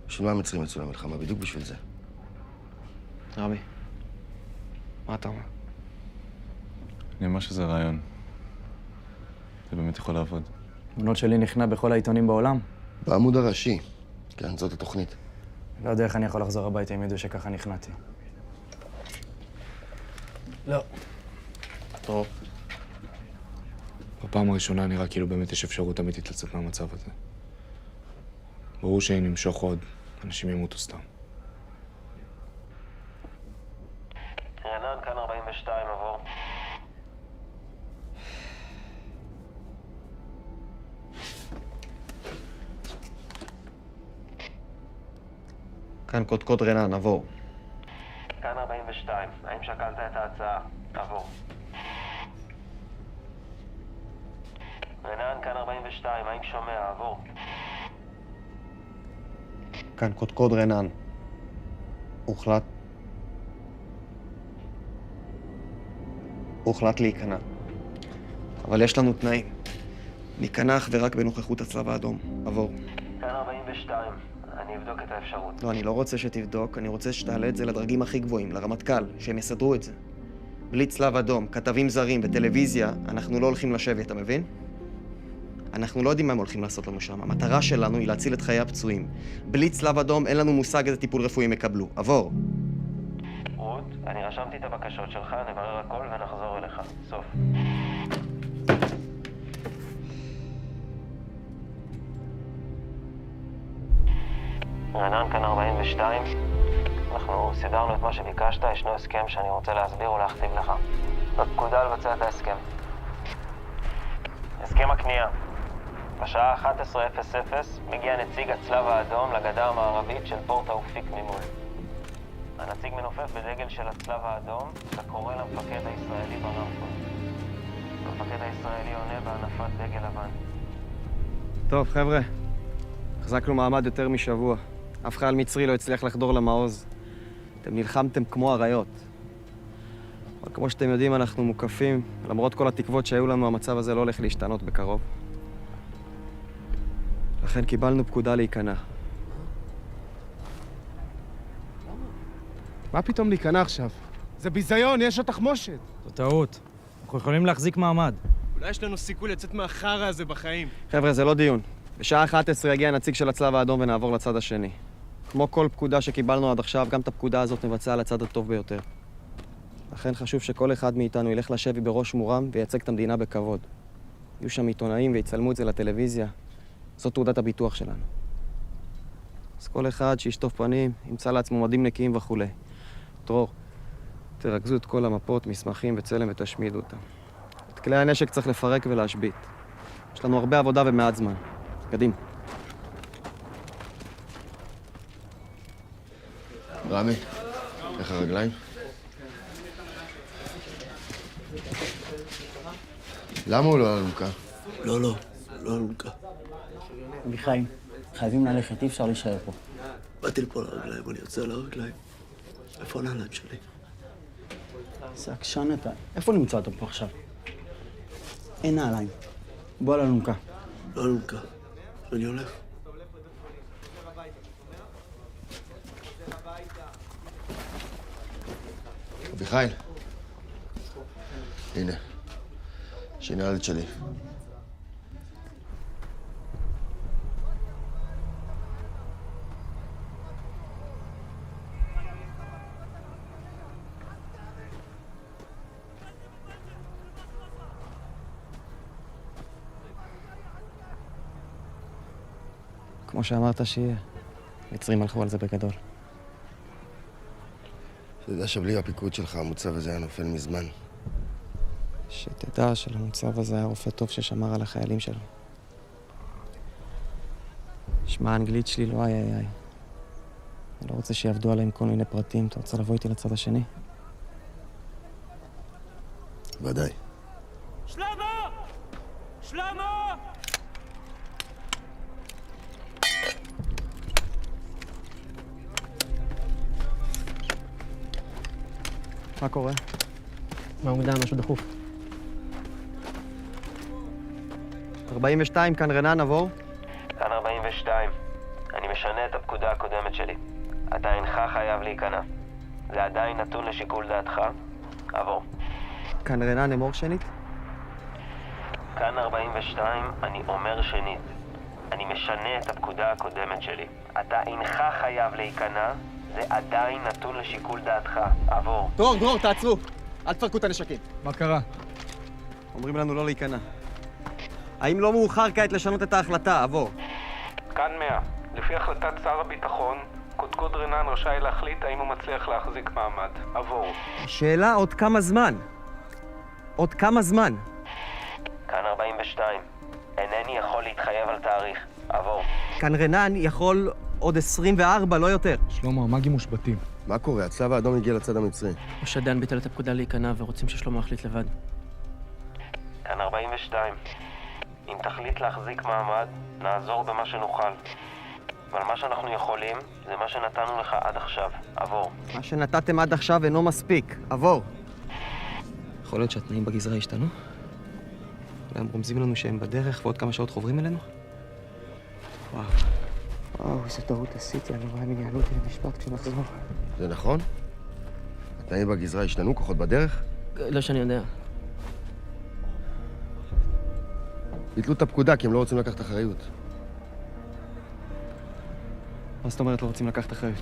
בשביל מה המצרים יצאו למלחמה? בדיוק בשביל זה. רבי, מה אתה אומר? אני אומר שזה רעיון. זה באמת יכול לעבוד. תמונות שלי נכנע בכל העיתונים בעולם. בעמוד הראשי. כן, זאת התוכנית. לא יודע איך אני יכול לחזור הביתה אם ידעו שככה נכנעתי. לא. טוב. בפעם הראשונה נראה כאילו באמת יש אפשרות אמיתית לצאת מהמצב הזה. ברור שאם נמשוך עוד, אנשים ימותו סתם. רענן, כאן 42, עבור. כאן קודקוד רנן, עבור. כאן 42, האם שקלת את ההצעה? עבור. רענן, כאן 42, האם שומע? עבור. כאן קודקוד רנן. הוחלט להיכנע. אבל יש לנו תנאים. ניכנע אך ורק בנוכחות הצלב האדום. עבור. כאן 42, אני אבדוק את האפשרות. לא, אני לא רוצה שתבדוק, אני רוצה שתעלה את זה לדרגים הכי גבוהים, לרמטכ"ל, שהם יסדרו את זה. בלי צלב אדום, כתבים זרים וטלוויזיה, אנחנו לא הולכים לשבי, אתה מבין? אנחנו לא יודעים מה הם הולכים לעשות לנו שם. המטרה שלנו היא להציל את חיי הפצועים. בלי צלב אדום אין לנו מושג איזה טיפול רפואי הם יקבלו. עבור. רות, אני רשמתי את הבקשות שלך, נברר הכל ונחזור אליך. סוף. רענן, כאן 42. אנחנו סידרנו את מה שביקשת, ישנו הסכם שאני רוצה להסביר ולהכתיב לך. בפקודה לבצע את ההסכם. הסכם הכניעה. בשעה 11:00 מגיע נציג הצלב האדום לגדה המערבית של פורט האופיק ממול. הנציג מנופף בדגל של הצלב האדום וקורא למפקד הישראלי ברמפון. המפקד הישראלי עונה בהנפת דגל לבן. טוב, חבר'ה. החזקנו מעמד יותר משבוע. אף חייל מצרי לא הצליח לחדור למעוז. אתם נלחמתם כמו אריות. אבל כמו שאתם יודעים, אנחנו מוקפים. למרות כל התקוות שהיו לנו, המצב הזה לא הולך להשתנות בקרוב. לכן קיבלנו פקודה להיכנע. מה פתאום להיכנע עכשיו? זה ביזיון, יש לו תחמושת. זו טעות. אנחנו יכולים להחזיק מעמד. אולי יש לנו סיכוי לצאת מהחרא הזה בחיים. חבר'ה, זה לא דיון. בשעה 11 יגיע נציג של הצלב האדום ונעבור לצד השני. כמו כל פקודה שקיבלנו עד עכשיו, גם את הפקודה הזאת נבצע על הצד הטוב ביותר. לכן חשוב שכל אחד מאיתנו ילך לשבי בראש מורם וייצג את המדינה בכבוד. יהיו שם עיתונאים ויצלמו את זה לטלוויזיה. זאת תעודת הביטוח שלנו. אז כל אחד שישטוף פנים, ימצא לעצמו מדים נקיים וכו'. דרור, תרכזו את כל המפות, מסמכים וצלם ותשמידו אותם. את כלי הנשק צריך לפרק ולהשבית. יש לנו הרבה עבודה ומעט זמן. קדימה. רמי, איך הרגליים? למה הוא לא על אלונקה? לא אלונקה. אביחי, חייבים ללכת, אי אפשר להישאר פה. באתי לפה לרגליים, אני יוצא על הרגליים. איפה הנעליים שלי? זה עקשן אתה. איפה נמצא אותו פה עכשיו? אין נעליים. בוא על אלונקה. לא אלונקה. אני הולך. אביחי, הנה, שינה הילד שלי. כמו שאמרת שיהיה, מצרים הלכו על זה בגדול. אתה יודע שבלי הפיקוד שלך המוצב הזה היה נופל מזמן. שתדע שלמוצב הזה היה רופא טוב ששמר על החיילים שלו. שמע, האנגלית שלי לא איי. אני לא רוצה שיעבדו עליהם כל מיני פרטים. אתה רוצה לבוא איתי לצד השני? ודאי. שלמה! שלמה! מה קורה? מה מוקדם? משהו דחוף. 42, כאן רנן, עבור. כאן 42. אני משנה את הפקודה הקודמת שלי. אתה אינך חייב להיכנע. זה עדיין נתון לשיקול דעתך. עבור. כאן רנן, אמור שנית. כאן 42, אני אומר שנית. אני משנה את הפקודה הקודמת שלי. אתה אינך חייב להיכנע. זה עדיין נתון לשיקול דעתך. עבור. דרור, תעצרו. אל תפרקו את הנשקים. מה קרה? אומרים לנו לא להיכנע. האם לא מאוחר כעת לשנות את ההחלטה? עבור. כאן 100. לפי החלטת שר הביטחון, קודקוד רנן רשאי להחליט האם הוא מצליח להחזיק מעמד. עבור. שאלה עוד כמה זמן? עוד כמה זמן? כאן 42. אינני יכול להתחייב על תאריך. עבור. כאן רנן יכול עוד 24, לא יותר. שלמה, המאגים מושבתים. מה קורה? הצלב האדום הגיע לצד המצרי. משה דיין ביטל את הפקודה להיכנע ורוצים ששלמה יחליט לבד. כאן 42. אם תחליט להחזיק מעמד, נעזור במה שנוכל. אבל מה שאנחנו יכולים, זה מה שנתנו לך עד עכשיו. עבור. מה שנתתם עד עכשיו אינו מספיק. עבור. יכול להיות שהתנאים בגזרה השתנו? אולי הם רומזים לנו שהם בדרך ועוד כמה שעות חוברים אלינו? וואו, איזה טעות עשיתי. אני רואה, הם יעלו אותי למשפט כשנחזור. זה נכון? התנאים בגזרה השתנו? כוחות בדרך? לא שאני יודע. ביטלו את הפקודה כי הם לא רוצים לקחת אחריות. מה זאת אומרת לא רוצים לקחת אחריות?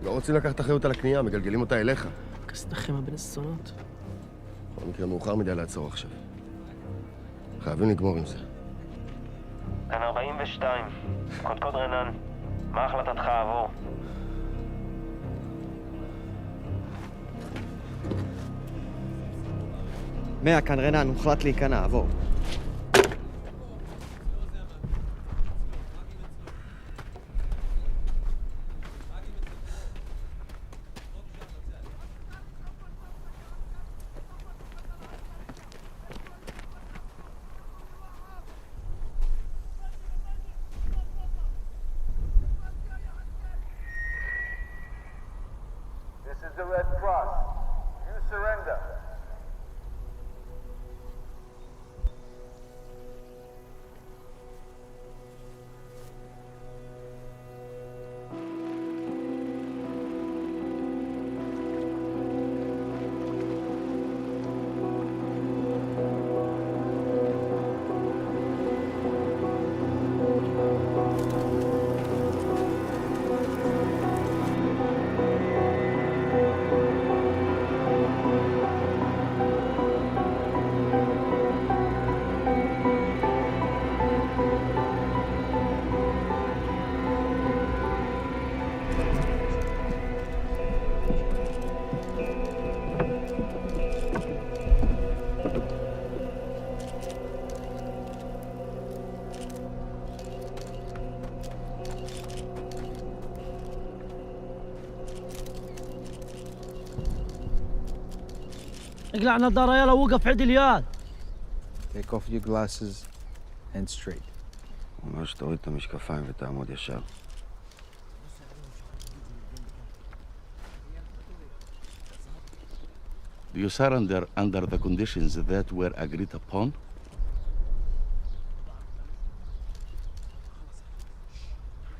לא רוצים לקחת אחריות על הקנייה, מגלגלים אותה אליך. כסתכם הבן זונות. בכל מקרה מאוחר מדי לעצור עכשיו. חייבים לגמור עם זה. כאן 42. קודקוד רנן. מה החלטתך? עבור. מאה, כאן רנן, הוחלט להיכנע, עבור. This is the Red Cross. You surrender. اقلع نظارة يلا وقف عدل ياد. Take off your glasses and straight. אומר שתוריד את המשקפיים ותעמוד ישר. Do you surrender under the conditions that were agreed upon?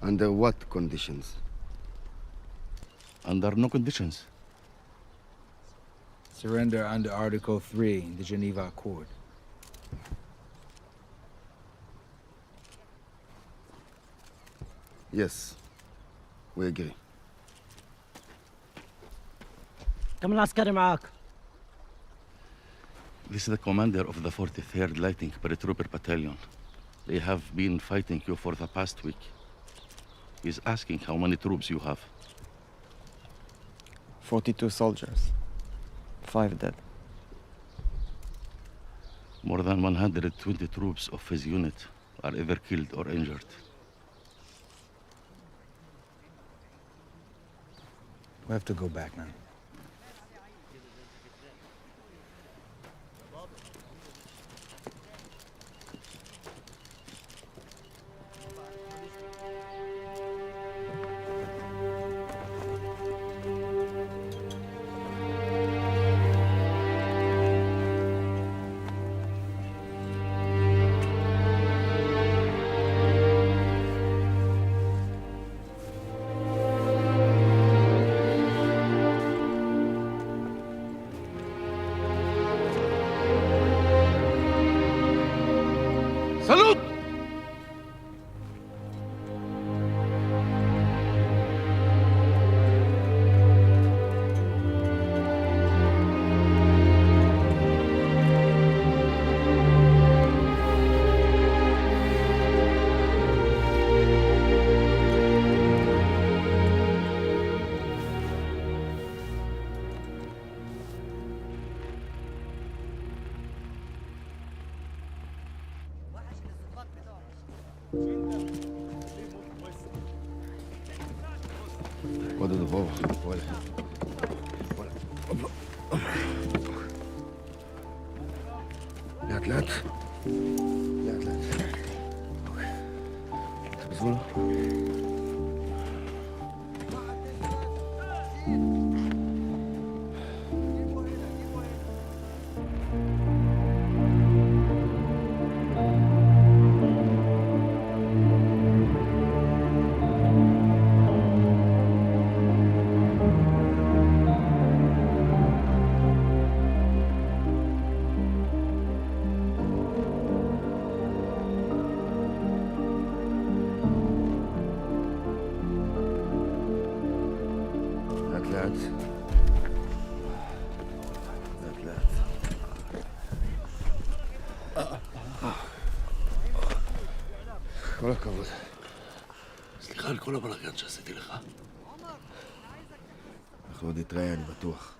Under what conditions? Under no conditions. Surrender under Article 3 in the Geneva Accord. Yes, we agree. كم العسكري معاك؟ This is the commander of the 43rd Lighting Paratrooper Battalion. They have been fighting you for the past week. He's asking how many troops you have. 42 soldiers. 5 dead. More than 120 troops of his unit are either killed or injured. We have to go back now. Salud! Cuando do povo, olha. לאט לאט. לאט לאט. תחזרו לו. לאט. לאט לאט. כל הכבוד. סליחה על כל הבלגן שעשיתי לך. אנחנו עוד נתראה, אני בטוח.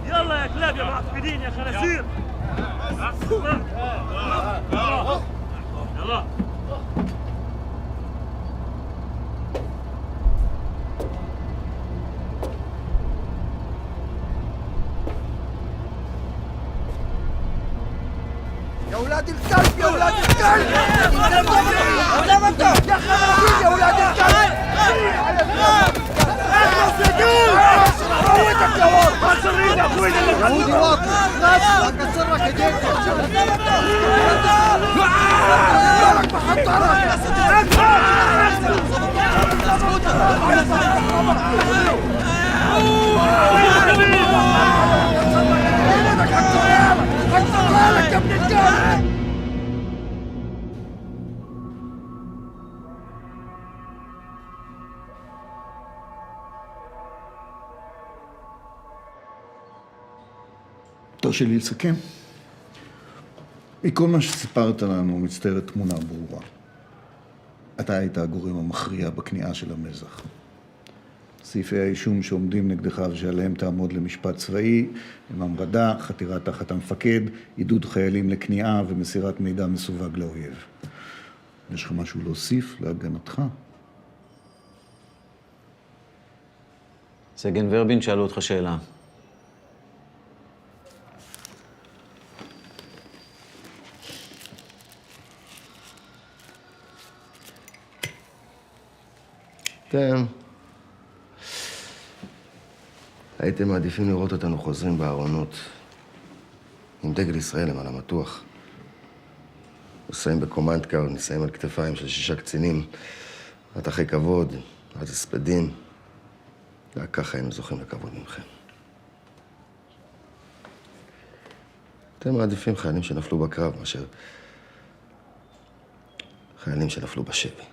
يلا يا كلاب يا معفنين يا خنازير. يلا עזב אותו! יא חלשים, יא אולד الكلب! موت الجواب! خسرين يا اخوي يهودي واقف لا كسرك ايديك مالك بحطرك يا ابن الكلب! תרשה לי לסכם. מכל מה שסיפרת לנו מצטיירת תמונה ברורה. אתה היית הגורם המכריע בכניעה של המזח. סעיפי האישום שעומדים נגדך ושעליהם תעמוד למשפט צבאי הם המרדה, חתירה תחת המפקד, עידוד חיילים לכניעה ומסירת מידע מסווג לאויב. יש לך משהו להוסיף להגנתך? סגן ורבין, שאלו אותך שאלה. כן. הייתם מעדיפים לראות אותנו חוזרים בארונות עם דגל ישראל למעלה מתוח. נוסעים בקומנדקר, ניסעים על כתפיים של 6 קצינים, מטחי כבוד, עד הספדים. רק ככה היינו זוכים לכבוד ממכם. אתם מעדיפים חיילים שנפלו בקרב מאשר חיילים שנפלו בשבי.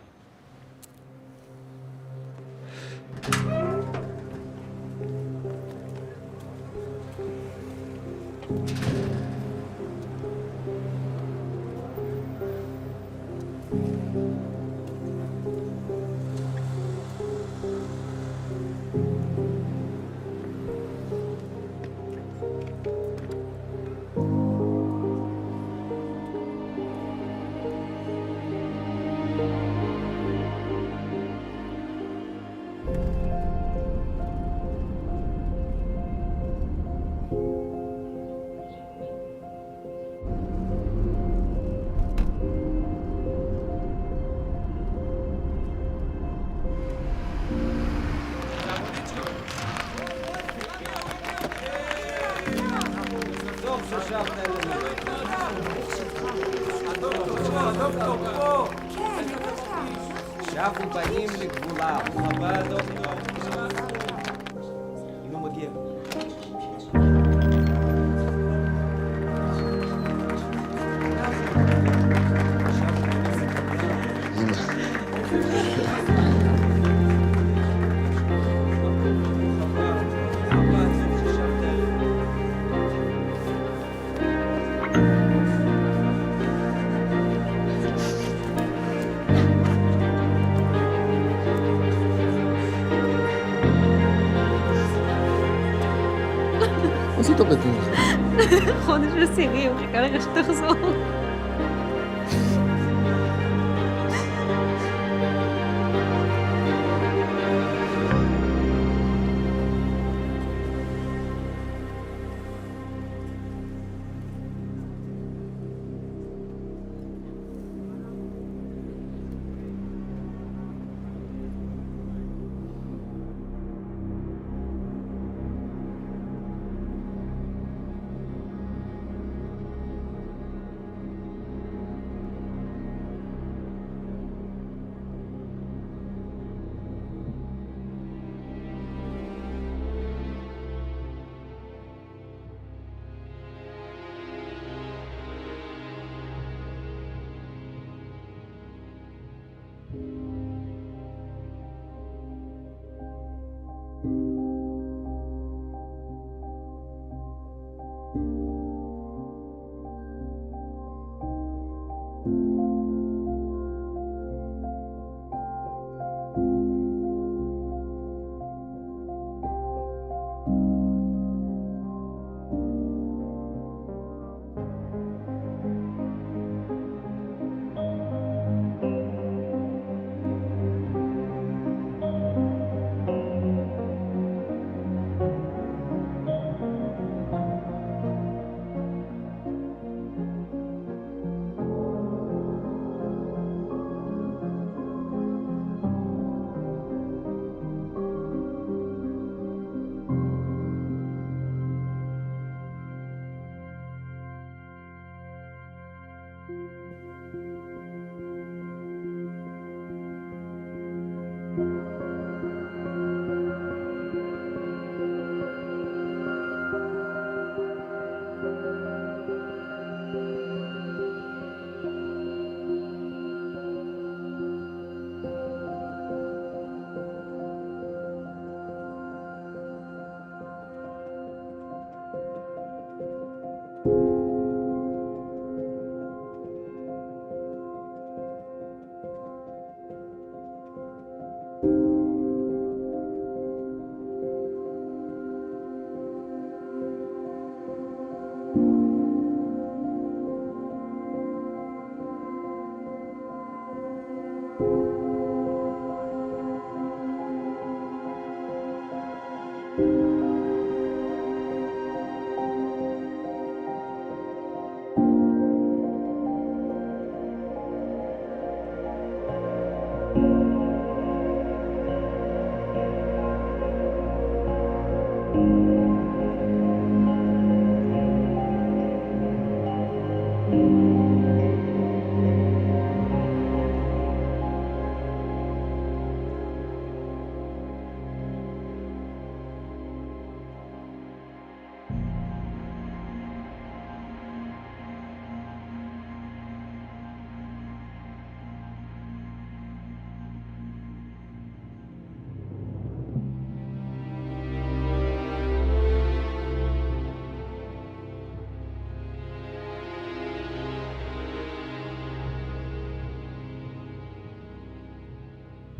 אנחנו באים לגבולה, חבל דוקטור. הנה מגיע. עשית בטוח. חודש עשירי, הוא חיכה לך שתחזור.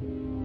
you.